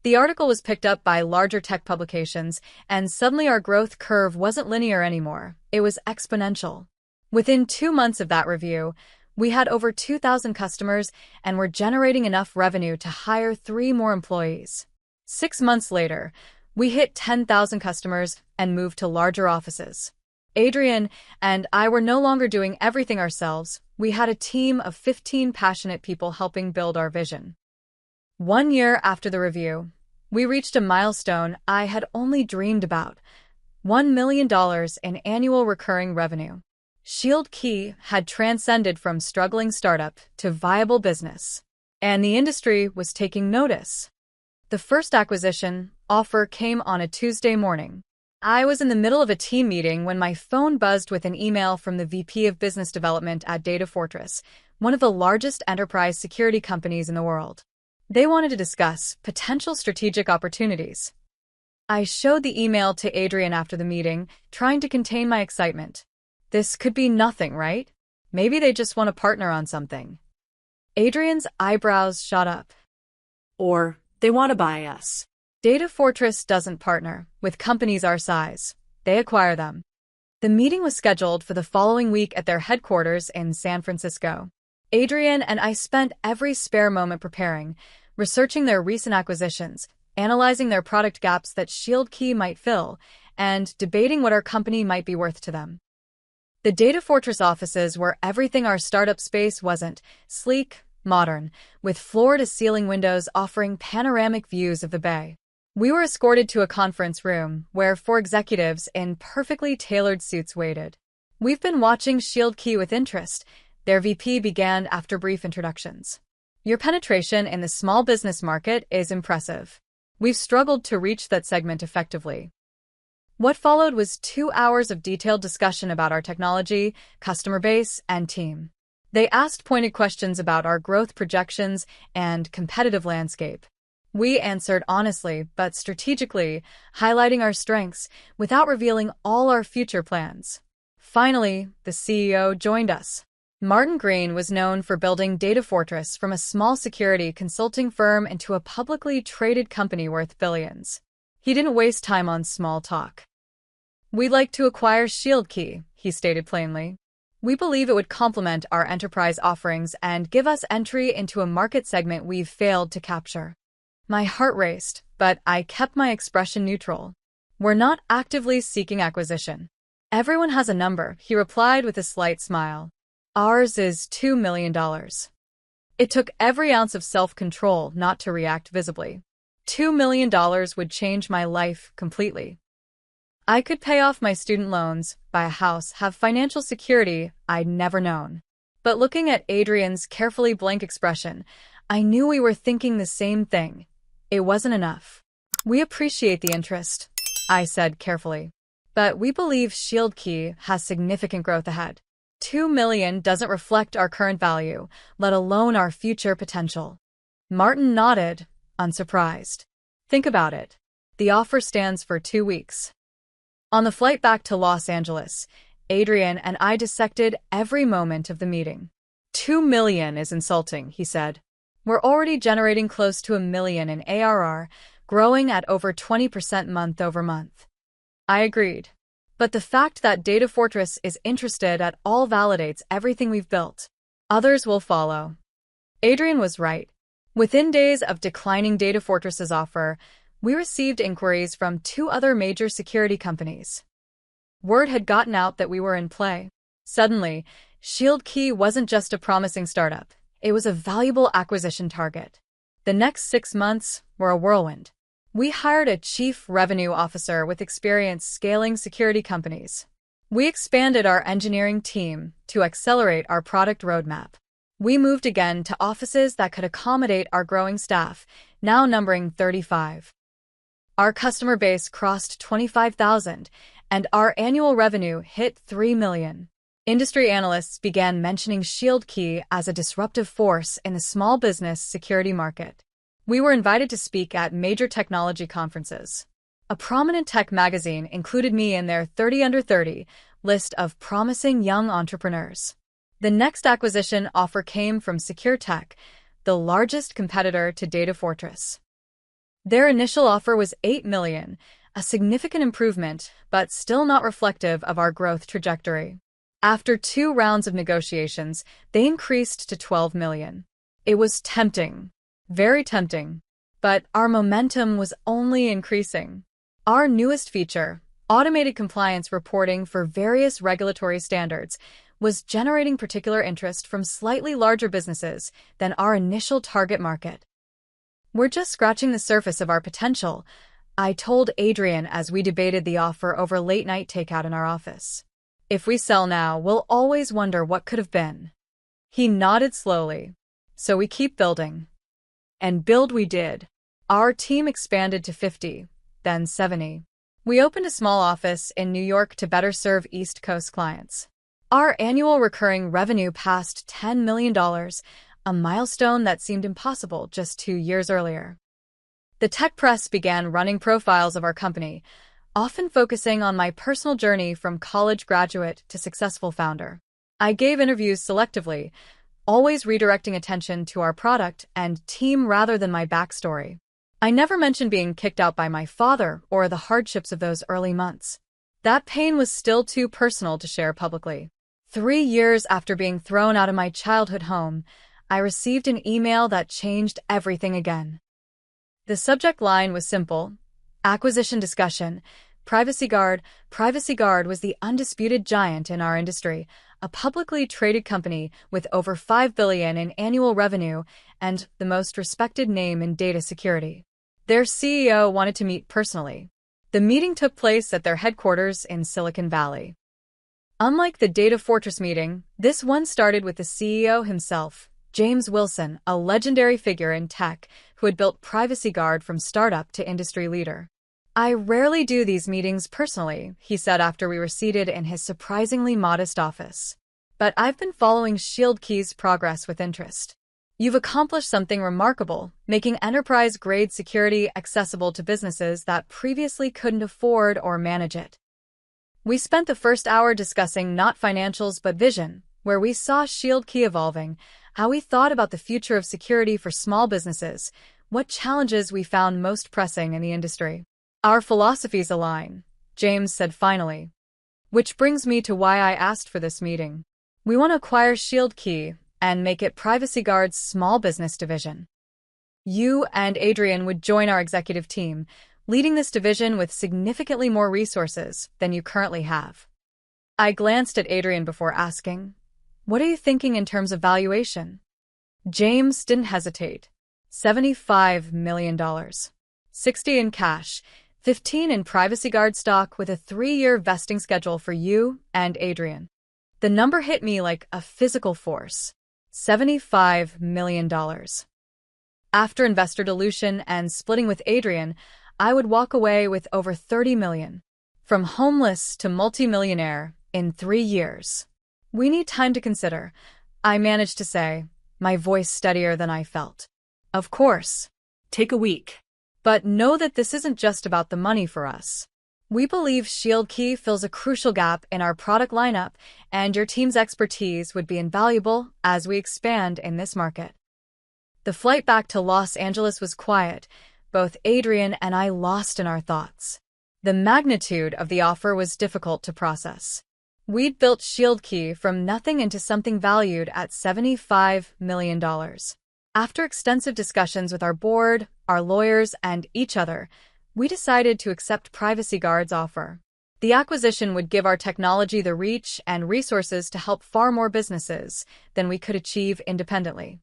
The article was picked up by larger tech publications, and suddenly our growth curve wasn't linear anymore. It was exponential. Within 2 months of that review, we had over 2,000 customers and were generating enough revenue to hire 3 more employees. 6 months later, we hit 10,000 customers and moved to larger offices. Adrian and I were no longer doing everything ourselves. We had a team of 15 passionate people helping build our vision. 1 year after the review, we reached a milestone I had only dreamed about: $1 million in annual recurring revenue. Shield Key had transcended from struggling startup to viable business, and the industry was taking notice. The first acquisition offer came on a Tuesday morning. I was in the middle of a team meeting when my phone buzzed with an email from the VP of Business Development at Data Fortress, one of the largest enterprise security companies in the world. They wanted to discuss potential strategic opportunities. I showed the email to Adrian after the meeting, trying to contain my excitement. This could be nothing, right? Maybe they just want to partner on something. Adrian's eyebrows shot up. Or they want to buy us. Data Fortress doesn't partner with companies our size. They acquire them. The meeting was scheduled for the following week at their headquarters in San Francisco. Adrian and I spent every spare moment preparing, researching their recent acquisitions, analyzing their product gaps that Shield Key might fill, and debating what our company might be worth to them. The Data Fortress offices were everything our startup space wasn't: sleek, modern, with floor-to-ceiling windows offering panoramic views of the bay. We were escorted to a conference room where 4 executives in perfectly tailored suits waited. "We've been watching Shield Key with interest," their VP began after brief introductions. "Your penetration in the small business market is impressive. We've struggled to reach that segment effectively." What followed was 2 hours of detailed discussion about our technology, customer base, and team. They asked pointed questions about our growth projections and competitive landscape. We answered honestly but strategically, highlighting our strengths without revealing all our future plans. Finally, the CEO joined us. Martin Green was known for building Data Fortress from a small security consulting firm into a publicly traded company worth billions. He didn't waste time on small talk. "We'd like to acquire Shield Key," he stated plainly. "We believe it would complement our enterprise offerings and give us entry into a market segment we've failed to capture." My heart raced, but I kept my expression neutral. "We're not actively seeking acquisition. Everyone has a number," he replied with a slight smile. "Ours is $2 million. It took every ounce of self-control not to react visibly. $2 million would change my life completely. I could pay off my student loans, buy a house, have financial security I'd never known." But looking at Adrian's carefully blank expression, I knew we were thinking the same thing. It wasn't enough. We appreciate the interest, I said carefully. But we believe ShieldKey has significant growth ahead. 2 million doesn't reflect our current value, let alone our future potential. Martin nodded, unsurprised. Think about it. The offer stands for 2 weeks. On the flight back to Los Angeles, Adrian and I dissected every moment of the meeting. 2 million is insulting, he said. We're already generating close to 1 million in ARR, growing at over 20% month over month. I agreed. But the fact that Data Fortress is interested at all validates everything we've built. Others will follow. Adrian was right. Within days of declining Data Fortress's offer, we received inquiries from 2 other major security companies. Word had gotten out that we were in play. Suddenly, ShieldKey wasn't just a promising startup. It was a valuable acquisition target. The next 6 months were a whirlwind. We hired a chief revenue officer with experience scaling security companies. We expanded our engineering team to accelerate our product roadmap. We moved again to offices that could accommodate our growing staff, now numbering 35. Our customer base crossed 25,000, and our annual revenue hit 3 million. Industry analysts began mentioning ShieldKey as a disruptive force in the small business security market. We were invited to speak at major technology conferences. A prominent tech magazine included me in their 30 under 30 list of promising young entrepreneurs. The next acquisition offer came from SecureTech, the largest competitor to Data Fortress. Their initial offer was 8 million, a significant improvement, but still not reflective of our growth trajectory. After 2 rounds of negotiations, they increased to 12 million. It was tempting. Very tempting. But our momentum was only increasing. Our newest feature, automated compliance reporting for various regulatory standards, was generating particular interest from slightly larger businesses than our initial target market. We're just scratching the surface of our potential, I told Adrian as we debated the offer over late-night takeout in our office. If we sell now, we'll always wonder what could have been. He nodded slowly. So we keep building. And build we did. Our team expanded to 50, then 70. We opened a small office in New York to better serve East Coast clients. Our annual recurring revenue passed $10 million, a milestone that seemed impossible just 2 years earlier. The tech press began running profiles of our company, often focusing on my personal journey from college graduate to successful founder. I gave interviews selectively, always redirecting attention to our product and team rather than my backstory. I never mentioned being kicked out by my father or the hardships of those early months. That pain was still too personal to share publicly. 3 years after being thrown out of my childhood home, I received an email that changed everything again. The subject line was simple: acquisition discussion. Privacy Guard. Privacy Guard was the undisputed giant in our industry, a publicly traded company with over $5 billion in annual revenue and the most respected name in data security. Their CEO wanted to meet personally. The meeting took place at their headquarters in Silicon Valley. Unlike the Data Fortress meeting, this one started with the CEO himself, James Wilson, a legendary figure in tech who had built Privacy Guard from startup to industry leader. I rarely do these meetings personally, he said after we were seated in his surprisingly modest office. But I've been following ShieldKey's progress with interest. You've accomplished something remarkable, making enterprise-grade security accessible to businesses that previously couldn't afford or manage it. We spent the first hour discussing not financials but vision, where we saw ShieldKey evolving, how we thought about the future of security for small businesses, what challenges we found most pressing in the industry. Our philosophies align, James said finally. Which brings me to why I asked for this meeting. We want to acquire ShieldKey and make it Privacy Guard's small business division. You and Adrian would join our executive team, leading this division with significantly more resources than you currently have. I glanced at Adrian before asking, "What are you thinking in terms of valuation?" James didn't hesitate. $75 million. 60 in cash, 15 in Privacy Guard stock with a 3-year vesting schedule for you and Adrian. The number hit me like a physical force. $75 million. After investor dilution and splitting with Adrian, I would walk away with over 30 million. From homeless to multimillionaire in 3 years. We need time to consider, I managed to say, my voice steadier than I felt. Of course. Take a week. But know that this isn't just about the money for us. We believe Shield Key fills a crucial gap in our product lineup, and your team's expertise would be invaluable as we expand in this market. The flight back to Los Angeles was quiet, both Adrian and I lost in our thoughts. The magnitude of the offer was difficult to process. We'd built Shield Key from nothing into something valued at $75 million. After extensive discussions with our board, our lawyers, and each other, we decided to accept Privacy Guard's offer. The acquisition would give our technology the reach and resources to help far more businesses than we could achieve independently.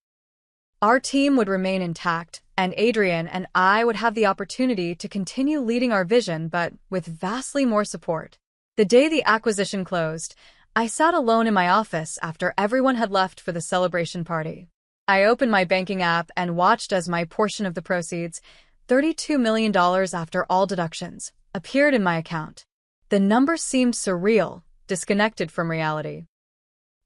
Our team would remain intact, and Adrian and I would have the opportunity to continue leading our vision, but with vastly more support. The day the acquisition closed, I sat alone in my office after everyone had left for the celebration party. I opened my banking app and watched as my portion of the proceeds, $32 million after all deductions, appeared in my account. The number seemed surreal, disconnected from reality.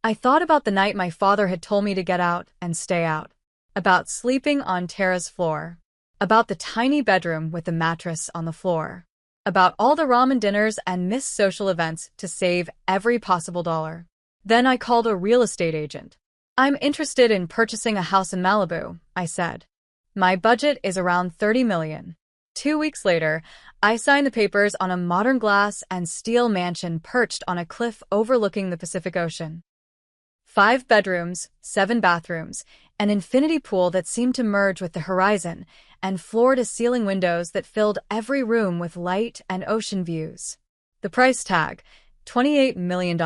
I thought about the night my father had told me to get out and stay out, about sleeping on Tara's floor, about the tiny bedroom with the mattress on the floor, about all the ramen dinners and missed social events to save every possible dollar. Then I called a real estate agent. I'm interested in purchasing a house in Malibu, I said. My budget is around $30 million. 2 weeks later, I signed the papers on a modern glass and steel mansion perched on a cliff overlooking the Pacific Ocean. 5 bedrooms, 7 bathrooms, an infinity pool that seemed to merge with the horizon, and floor-to-ceiling windows that filled every room with light and ocean views. The price tag, $28 million.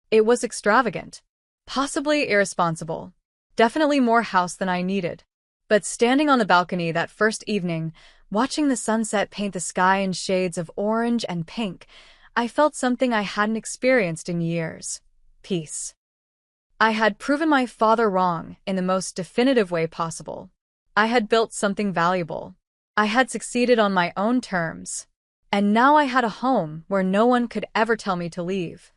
It was extravagant. Possibly irresponsible. Definitely more house than I needed. But standing on the balcony that first evening, watching the sunset paint the sky in shades of orange and pink, I felt something I hadn't experienced in years. Peace. I had proven my father wrong in the most definitive way possible. I had built something valuable. I had succeeded on my own terms. And now I had a home where no one could ever tell me to leave.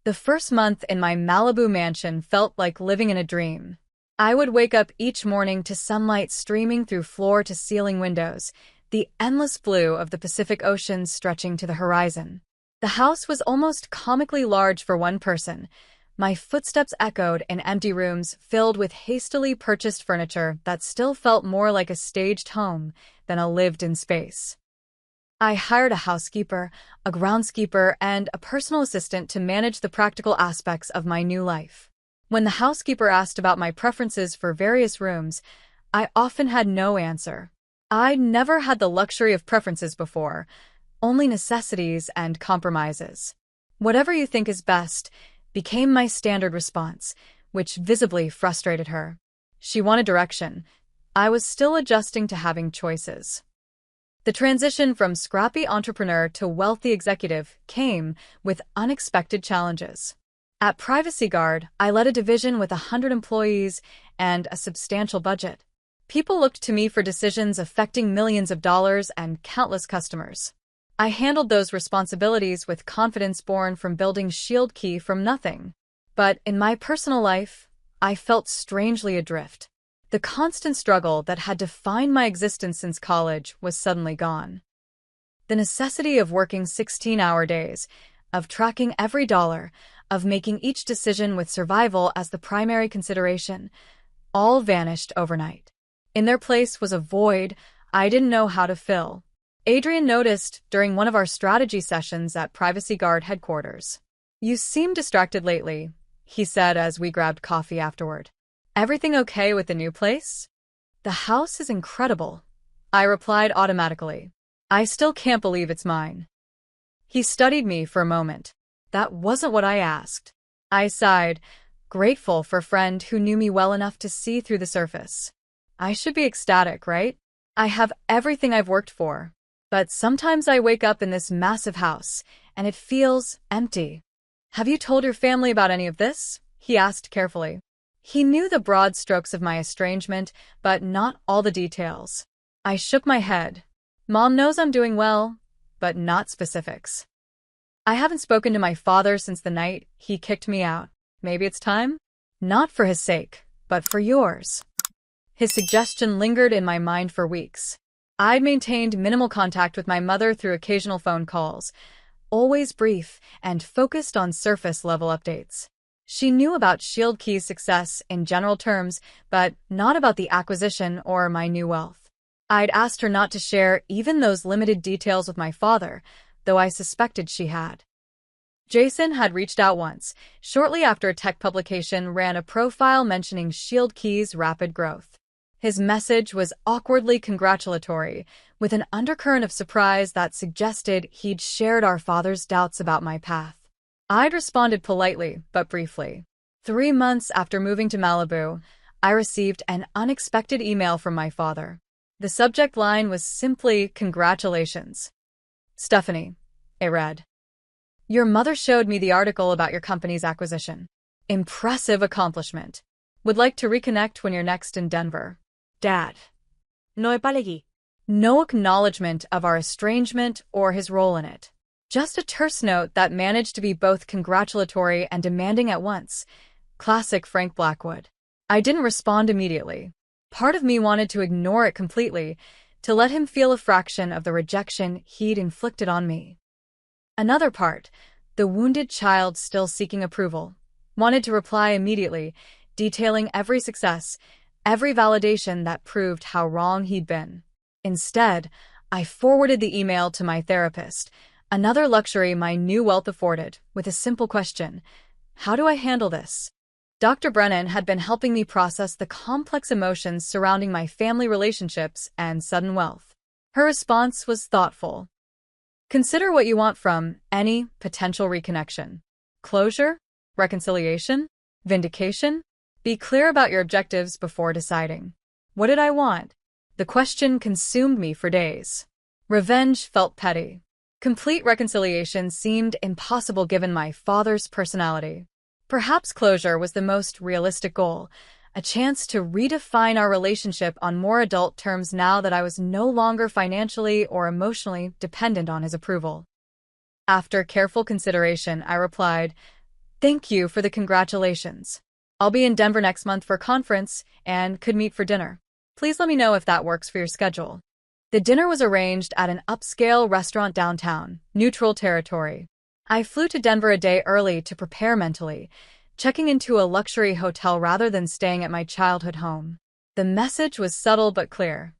The first month in my Malibu mansion felt like living in a dream. I would wake up each morning to sunlight streaming through floor-to-ceiling windows, the endless blue of the Pacific Ocean stretching to the horizon. The house was almost comically large for one person. My footsteps echoed in empty rooms filled with hastily purchased furniture that still felt more like a staged home than a lived-in space. I hired a housekeeper, a groundskeeper, and a personal assistant to manage the practical aspects of my new life. When the housekeeper asked about my preferences for various rooms, I often had no answer. I'd never had the luxury of preferences before, only necessities and compromises. Whatever you think is best became my standard response, which visibly frustrated her. She wanted direction. I was still adjusting to having choices. The transition from scrappy entrepreneur to wealthy executive came with unexpected challenges. At Privacy Guard, I led a division with 100 employees and a substantial budget. People looked to me for decisions affecting millions of dollars and countless customers. I handled those responsibilities with confidence born from building Shield Key from nothing. But in my personal life, I felt strangely adrift. The constant struggle that had defined my existence since college was suddenly gone. The necessity of working 16-hour days, of tracking every dollar, of making each decision with survival as the primary consideration, all vanished overnight. In their place was a void I didn't know how to fill. Adrian noticed during one of our strategy sessions at Privacy Guard headquarters. "You seem distracted lately," he said as we grabbed coffee afterward. "Everything okay with the new place?" "The house is incredible," I replied automatically. "I still can't believe it's mine." He studied me for a moment. "That wasn't what I asked." I sighed, grateful for a friend who knew me well enough to see through the surface. I should be ecstatic, right? I have everything I've worked for. But sometimes I wake up in this massive house, and it feels empty. "Have you told your family about any of this?" he asked carefully. He knew the broad strokes of my estrangement, but not all the details. I shook my head. Mom knows I'm doing well, but not specifics. I haven't spoken to my father since the night he kicked me out. Maybe it's time? Not for his sake, but for yours. His suggestion lingered in my mind for weeks. I'd maintained minimal contact with my mother through occasional phone calls, always brief and focused on surface-level updates. She knew about Shield Key's success in general terms, but not about the acquisition or my new wealth. I'd asked her not to share even those limited details with my father, though I suspected she had. Jason had reached out once, shortly after a tech publication ran a profile mentioning Shield Key's rapid growth. His message was awkwardly congratulatory, with an undercurrent of surprise that suggested he'd shared our father's doubts about my path. I'd responded politely, but briefly. 3 months after moving to Malibu, I received an unexpected email from my father. The subject line was simply, "Congratulations. Stephanie," it read. "Your mother showed me the article about your company's acquisition. Impressive accomplishment. Would like to reconnect when you're next in Denver. Dad." No palegi. No acknowledgement of our estrangement or his role in it. Just a terse note that managed to be both congratulatory and demanding at once. Classic Frank Blackwood. I didn't respond immediately. Part of me wanted to ignore it completely, to let him feel a fraction of the rejection he'd inflicted on me. Another part, the wounded child still seeking approval, wanted to reply immediately, detailing every success, every validation that proved how wrong he'd been. Instead, I forwarded the email to my therapist, another luxury my new wealth afforded, with a simple question: how do I handle this? Dr. Brennan had been helping me process the complex emotions surrounding my family relationships and sudden wealth. Her response was thoughtful. Consider what you want from any potential reconnection. Closure? Reconciliation? Vindication? Be clear about your objectives before deciding. What did I want? The question consumed me for days. Revenge felt petty. Complete reconciliation seemed impossible given my father's personality. Perhaps closure was the most realistic goal, a chance to redefine our relationship on more adult terms now that I was no longer financially or emotionally dependent on his approval. After careful consideration, I replied, "Thank you for the congratulations. I'll be in Denver next month for a conference and could meet for dinner. Please let me know if that works for your schedule." The dinner was arranged at an upscale restaurant downtown, neutral territory. I flew to Denver a day early to prepare mentally, checking into a luxury hotel rather than staying at my childhood home. The message was subtle but clear.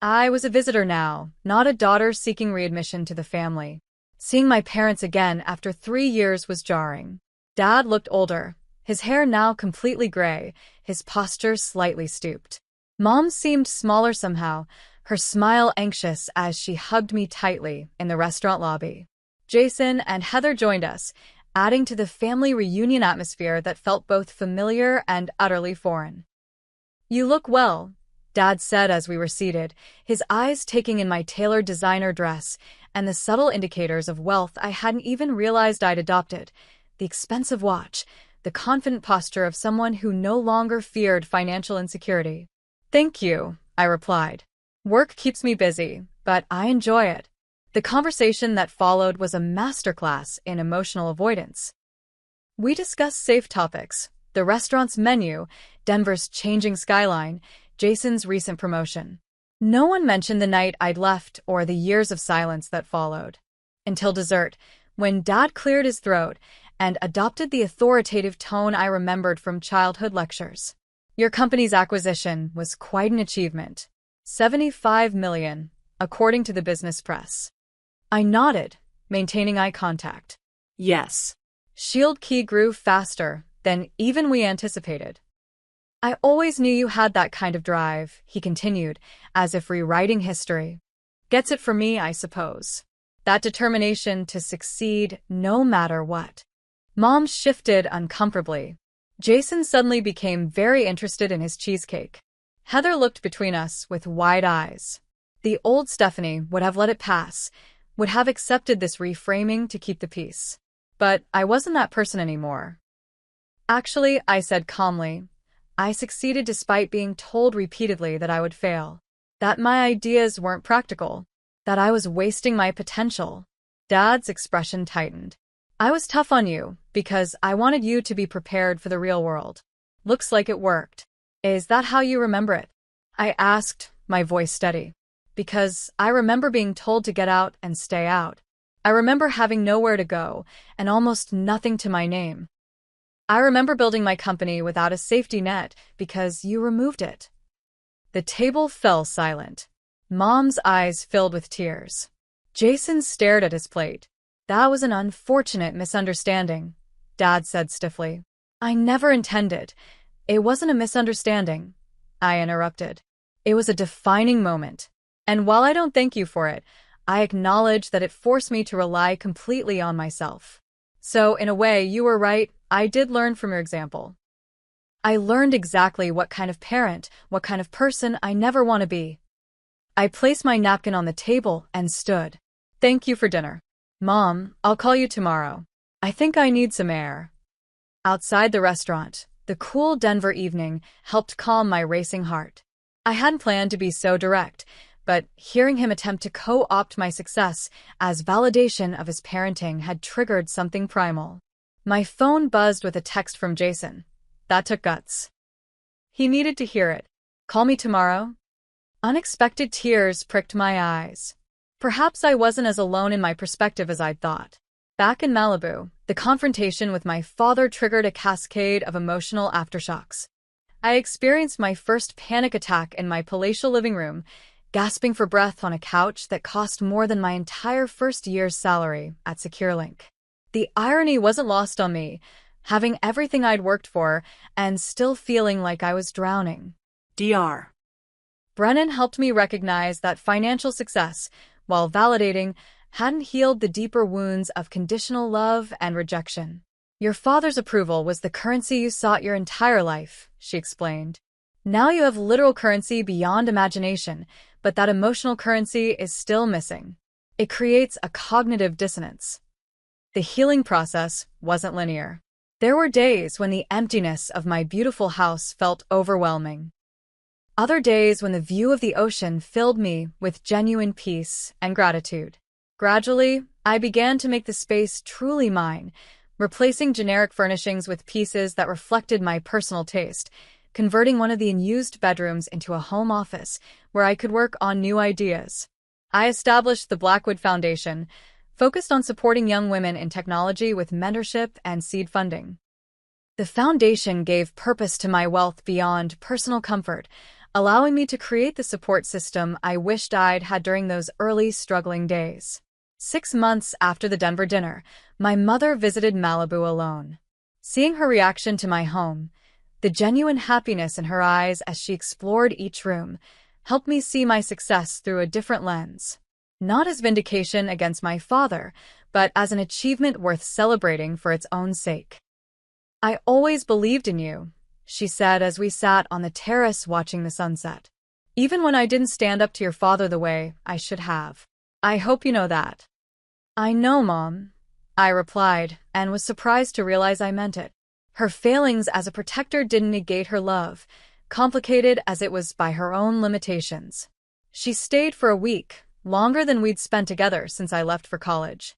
I was a visitor now, not a daughter seeking readmission to the family. Seeing my parents again after 3 years was jarring. Dad looked older, his hair now completely gray, his posture slightly stooped. Mom seemed smaller somehow, her smile anxious as she hugged me tightly in the restaurant lobby. Jason and Heather joined us, adding to the family reunion atmosphere that felt both familiar and utterly foreign. "You look well," Dad said as we were seated, his eyes taking in my tailored designer dress and the subtle indicators of wealth I hadn't even realized I'd adopted: the expensive watch, the confident posture of someone who no longer feared financial insecurity. "Thank you," I replied. "Work keeps me busy, but I enjoy it." The conversation that followed was a masterclass in emotional avoidance. We discussed safe topics: the restaurant's menu, Denver's changing skyline, Jason's recent promotion. No one mentioned the night I'd left or the years of silence that followed. Until dessert, when Dad cleared his throat and adopted the authoritative tone I remembered from childhood lectures. "Your company's acquisition was quite an achievement. $75 million, according to the business press." I nodded, maintaining eye contact. Yes. Shield Key grew faster than even we anticipated. "I always knew you had that kind of drive," he continued, as if rewriting history. "Gets it from me, I suppose. That determination to succeed no matter what." Mom shifted uncomfortably. Jason suddenly became very interested in his cheesecake. Heather looked between us with wide eyes. The old Stephanie would have let it pass, would have accepted this reframing to keep the peace. But I wasn't that person anymore. "Actually," I said calmly, "I succeeded despite being told repeatedly that I would fail, that my ideas weren't practical." that I was wasting my potential. Dad's expression tightened. I was tough on you because I wanted you to be prepared for the real world. Looks like it worked. Is that how you remember it? I asked, my voice steady. Because I remember being told to get out and stay out. I remember having nowhere to go and almost nothing to my name. I remember building my company without a safety net because you removed it. The table fell silent. Mom's eyes filled with tears. Jason stared at his plate. That was an unfortunate misunderstanding, Dad said stiffly. I never intended. It wasn't a misunderstanding, I interrupted. It was a defining moment. And while I don't thank you for it, I acknowledge that it forced me to rely completely on myself. So, in a way, you were right. I did learn from your example. I learned exactly what kind of parent, what kind of person I never want to be. I placed my napkin on the table and stood. Thank you for dinner. Mom, I'll call you tomorrow. I think I need some air. Outside the restaurant, the cool Denver evening helped calm my racing heart. I hadn't planned to be so direct, but hearing him attempt to co-opt my success as validation of his parenting had triggered something primal. My phone buzzed with a text from Jason. That took guts. He needed to hear it. Call me tomorrow? Unexpected tears pricked my eyes. Perhaps I wasn't as alone in my perspective as I'd thought. Back in Malibu, the confrontation with my father triggered a cascade of emotional aftershocks. I experienced my first panic attack in my palatial living room, gasping for breath on a couch that cost more than my entire first year's salary at SecureLink. The irony wasn't lost on me, having everything I'd worked for and still feeling like I was drowning. Dr. Brennan helped me recognize that financial success, while validating, hadn't healed the deeper wounds of conditional love and rejection. Your father's approval was the currency you sought your entire life, she explained. Now you have literal currency beyond imagination, but that emotional currency is still missing. It creates a cognitive dissonance. The healing process wasn't linear. There were days when the emptiness of my beautiful house felt overwhelming. Other days when the view of the ocean filled me with genuine peace and gratitude. Gradually, I began to make the space truly mine, replacing generic furnishings with pieces that reflected my personal taste, converting one of the unused bedrooms into a home office where I could work on new ideas. I established the Blackwood Foundation, focused on supporting young women in technology with mentorship and seed funding. The foundation gave purpose to my wealth beyond personal comfort, allowing me to create the support system I wished I'd had during those early struggling days. 6 months after the Denver dinner, my mother visited Malibu alone. Seeing her reaction to my home, the genuine happiness in her eyes as she explored each room, helped me see my success through a different lens. Not as vindication against my father, but as an achievement worth celebrating for its own sake. I always believed in you, she said as we sat on the terrace watching the sunset. Even when I didn't stand up to your father the way I should have. I hope you know that. I know, Mom, I replied, and was surprised to realize I meant it. Her failings as a protector didn't negate her love, complicated as it was by her own limitations. She stayed for a week, longer than we'd spent together since I left for college.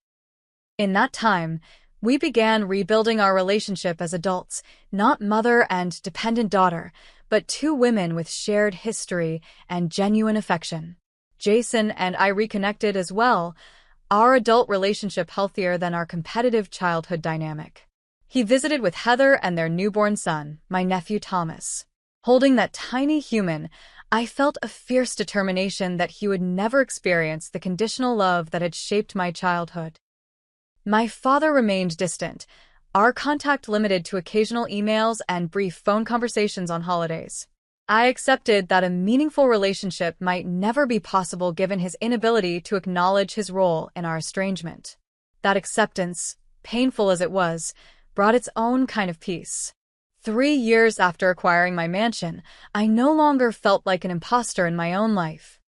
In that time, we began rebuilding our relationship as adults, not mother and dependent daughter, but two women with shared history and genuine affection. Jason and I reconnected as well, our adult relationship healthier than our competitive childhood dynamic. He visited with Heather and their newborn son, my nephew Thomas. Holding that tiny human, I felt a fierce determination that he would never experience the conditional love that had shaped my childhood. My father remained distant, our contact limited to occasional emails and brief phone conversations on holidays. I accepted that a meaningful relationship might never be possible given his inability to acknowledge his role in our estrangement. That acceptance, painful as it was, brought its own kind of peace. 3 years after acquiring my mansion, I no longer felt like an imposter in my own life.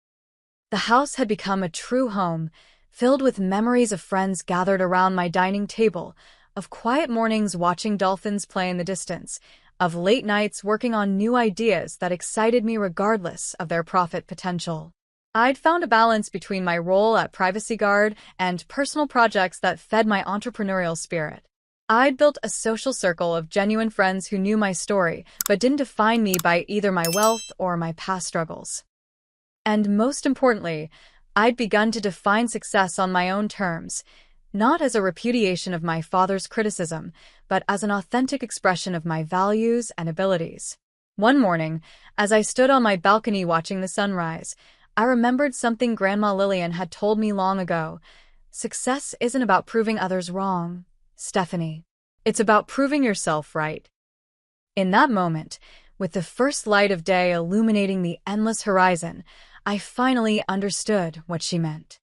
The house had become a true home, filled with memories of friends gathered around my dining table, of quiet mornings watching dolphins play in the distance, of late nights working on new ideas that excited me regardless of their profit potential. I'd found a balance between my role at Privacy Guard and personal projects that fed my entrepreneurial spirit. I'd built a social circle of genuine friends who knew my story, but didn't define me by either my wealth or my past struggles. And most importantly, I'd begun to define success on my own terms, not as a repudiation of my father's criticism, but as an authentic expression of my values and abilities. One morning, as I stood on my balcony watching the sunrise, I remembered something Grandma Lillian had told me long ago. Success isn't about proving others wrong, Stephanie. It's about proving yourself right. In that moment, with the first light of day illuminating the endless horizon, I finally understood what she meant.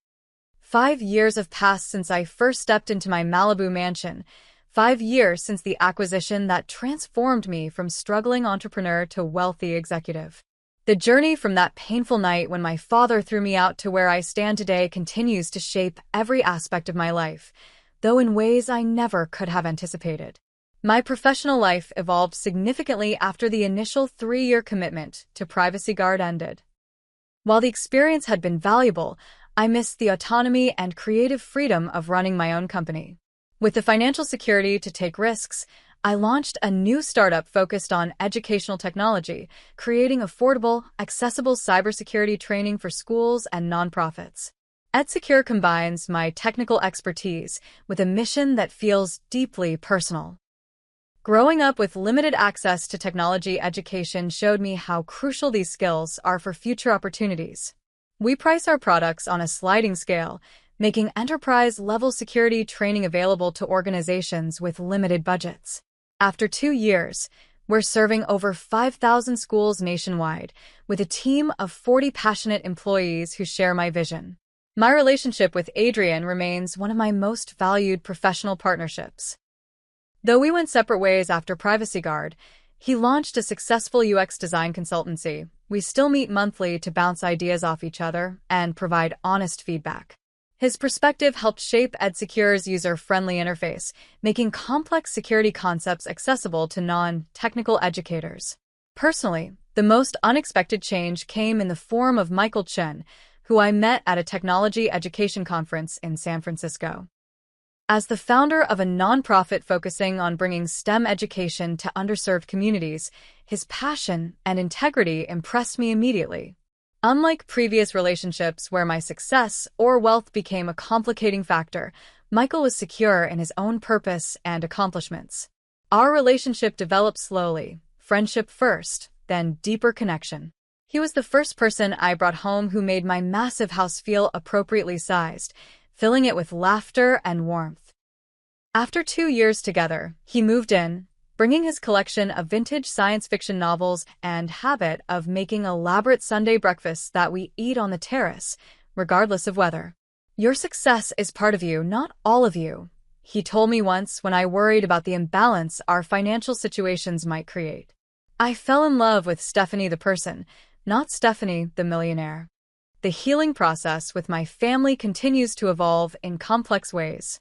5 years have passed since I first stepped into my Malibu mansion. 5 years since the acquisition that transformed me from struggling entrepreneur to wealthy executive. The journey from that painful night when my father threw me out to where I stand today continues to shape every aspect of my life, though in ways I never could have anticipated. My professional life evolved significantly after the initial 3-year commitment to Privacy Guard ended. While the experience had been valuable, I missed the autonomy and creative freedom of running my own company. With the financial security to take risks, I launched a new startup focused on educational technology, creating affordable, accessible cybersecurity training for schools and nonprofits. EdSecure combines my technical expertise with a mission that feels deeply personal. Growing up with limited access to technology education showed me how crucial these skills are for future opportunities. We price our products on a sliding scale, making enterprise-level security training available to organizations with limited budgets. After 2 years, we're serving over 5,000 schools nationwide, with a team of 40 passionate employees who share my vision. My relationship with Adrian remains one of my most valued professional partnerships. Though we went separate ways after Privacy Guard, he launched a successful UX design consultancy. We still meet monthly to bounce ideas off each other and provide honest feedback. His perspective helped shape EdSecure's user-friendly interface, making complex security concepts accessible to non-technical educators. Personally, the most unexpected change came in the form of Michael Chen, who I met at a technology education conference in San Francisco. As the founder of a nonprofit focusing on bringing STEM education to underserved communities, his passion and integrity impressed me immediately. Unlike previous relationships where my success or wealth became a complicating factor, Michael was secure in his own purpose and accomplishments. Our relationship developed slowly, friendship first, then deeper connection. He was the first person I brought home who made my massive house feel appropriately sized, filling it with laughter and warmth. After 2 years together, he moved in, bringing his collection of vintage science fiction novels and habit of making elaborate Sunday breakfasts that we eat on the terrace, regardless of weather. "Your success is part of you, not all of you," he told me once when I worried about the imbalance our financial situations might create. I fell in love with Stephanie the person, not Stephanie the millionaire. The healing process with my family continues to evolve in complex ways.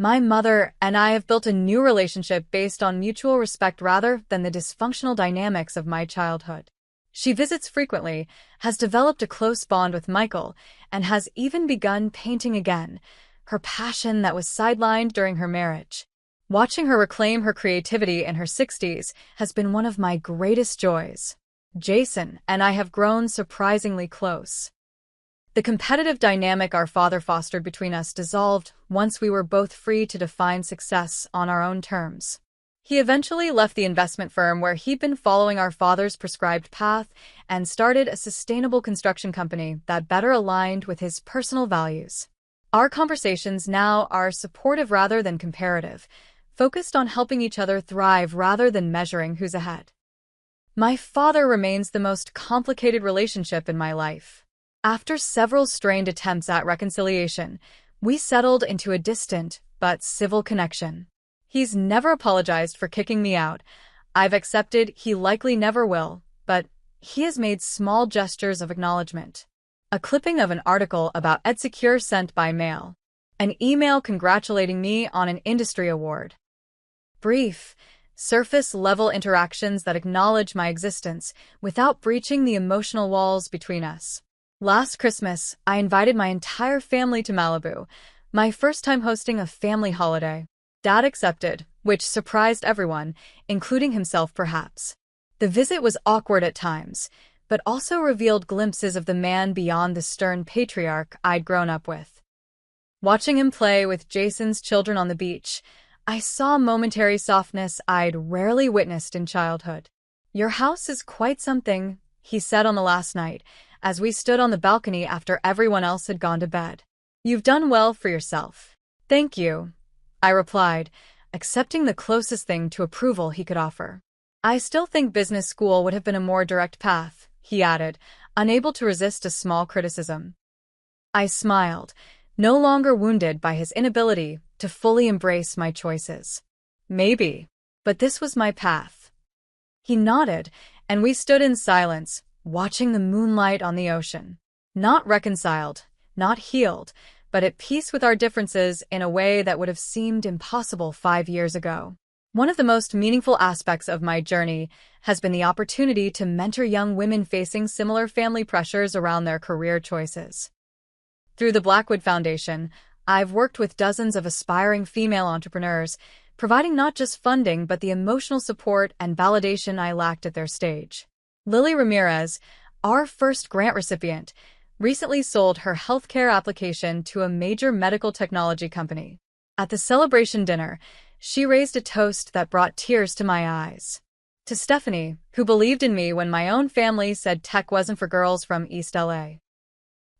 My mother and I have built a new relationship based on mutual respect rather than the dysfunctional dynamics of my childhood. She visits frequently, has developed a close bond with Michael, and has even begun painting again, her passion that was sidelined during her marriage. Watching her reclaim her creativity in her 60s has been one of my greatest joys. Jason and I have grown surprisingly close. The competitive dynamic our father fostered between us dissolved once we were both free to define success on our own terms. He eventually left the investment firm where he'd been following our father's prescribed path and started a sustainable construction company that better aligned with his personal values. Our conversations now are supportive rather than comparative, focused on helping each other thrive rather than measuring who's ahead. My father remains the most complicated relationship in my life. After several strained attempts at reconciliation, we settled into a distant but civil connection. He's never apologized for kicking me out. I've accepted he likely never will, but he has made small gestures of acknowledgement. A clipping of an article about EdSecure sent by mail. An email congratulating me on an industry award. Brief, surface-level interactions that acknowledge my existence without breaching the emotional walls between us. Last Christmas, I invited my entire family to Malibu, my first time hosting a family holiday. Dad accepted, which surprised everyone, including himself perhaps. The visit was awkward at times, but also revealed glimpses of the man beyond the stern patriarch I'd grown up with. Watching him play with Jason's children on the beach, I saw a momentary softness I'd rarely witnessed in childhood. "Your house is quite something," he said on the last night, as we stood on the balcony after everyone else had gone to bed. "You've done well for yourself." "Thank you," I replied, accepting the closest thing to approval he could offer. "I still think business school would have been a more direct path," he added, unable to resist a small criticism. I smiled, no longer wounded by his inability to fully embrace my choices. "Maybe, but this was my path." He nodded, and we stood in silence, watching the moonlight on the ocean. Not reconciled, not healed, but at peace with our differences in a way that would have seemed impossible 5 years ago. One of the most meaningful aspects of my journey has been the opportunity to mentor young women facing similar family pressures around their career choices. Through the Blackwood Foundation, I've worked with dozens of aspiring female entrepreneurs, providing not just funding but the emotional support and validation I lacked at their stage. Lily Ramirez, our first grant recipient, recently sold her healthcare application to a major medical technology company. At the celebration dinner, she raised a toast that brought tears to my eyes. To Stephanie, who believed in me when my own family said tech wasn't for girls from East LA.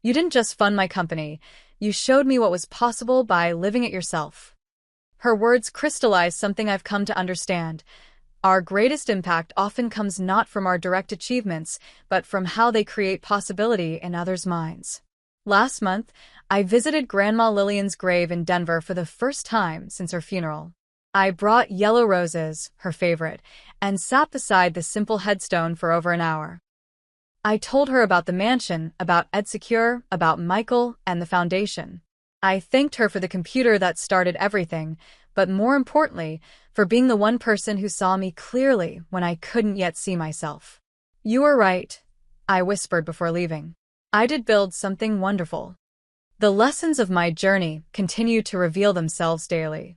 "You didn't just fund my company, you showed me what was possible by living it yourself." Her words crystallized something I've come to understand. Our greatest impact often comes not from our direct achievements, but from how they create possibility in others' minds. Last month, I visited Grandma Lillian's grave in Denver for the first time since her funeral. I brought yellow roses, her favorite, and sat beside the simple headstone for over an hour. I told her about the mansion, about EdSecure, about Michael, and the foundation. I thanked her for the computer that started everything, but more importantly, for being the one person who saw me clearly when I couldn't yet see myself. "You were right," I whispered before leaving. "I did build something wonderful." The lessons of my journey continue to reveal themselves daily.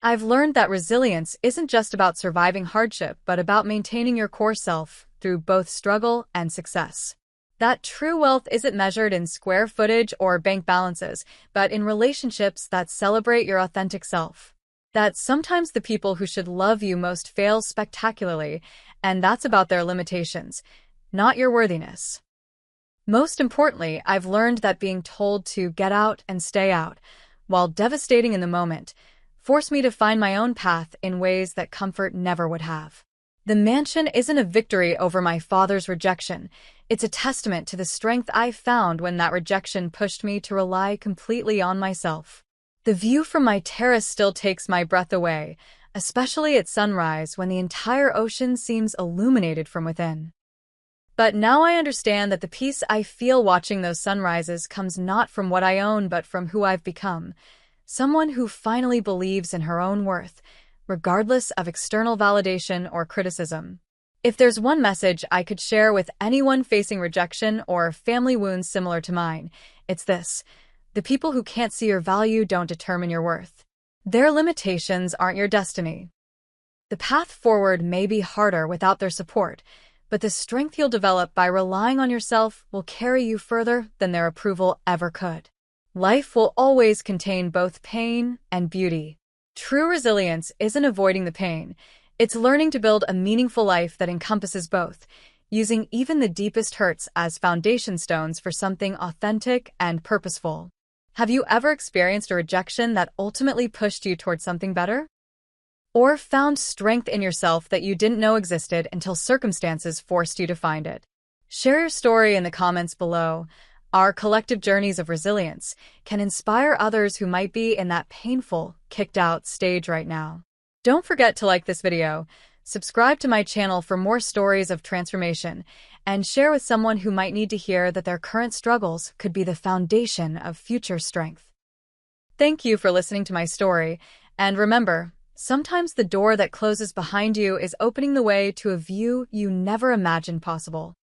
I've learned that resilience isn't just about surviving hardship, but about maintaining your core self through both struggle and success. That true wealth isn't measured in square footage or bank balances, but in relationships that celebrate your authentic self. That sometimes the people who should love you most fail spectacularly, and that's about their limitations, not your worthiness. Most importantly, I've learned that being told to get out and stay out, while devastating in the moment, forced me to find my own path in ways that comfort never would have. The mansion isn't a victory over my father's rejection. It's a testament to the strength I found when that rejection pushed me to rely completely on myself. The view from my terrace still takes my breath away, especially at sunrise when the entire ocean seems illuminated from within. But now I understand that the peace I feel watching those sunrises comes not from what I own but from who I've become. Someone who finally believes in her own worth, regardless of external validation or criticism. If there's one message I could share with anyone facing rejection or family wounds similar to mine, it's this: the people who can't see your value don't determine your worth. Their limitations aren't your destiny. The path forward may be harder without their support, but the strength you'll develop by relying on yourself will carry you further than their approval ever could. Life will always contain both pain and beauty. True resilience isn't avoiding the pain, it's learning to build a meaningful life that encompasses both, using even the deepest hurts as foundation stones for something authentic and purposeful. Have you ever experienced a rejection that ultimately pushed you towards something better? Or found strength in yourself that you didn't know existed until circumstances forced you to find it? Share your story in the comments below. Our collective journeys of resilience can inspire others who might be in that painful, kicked-out stage right now. Don't forget to like this video, subscribe to my channel for more stories of transformation, and share with someone who might need to hear that their current struggles could be the foundation of future strength. Thank you for listening to my story, and remember, sometimes the door that closes behind you is opening the way to a view you never imagined possible.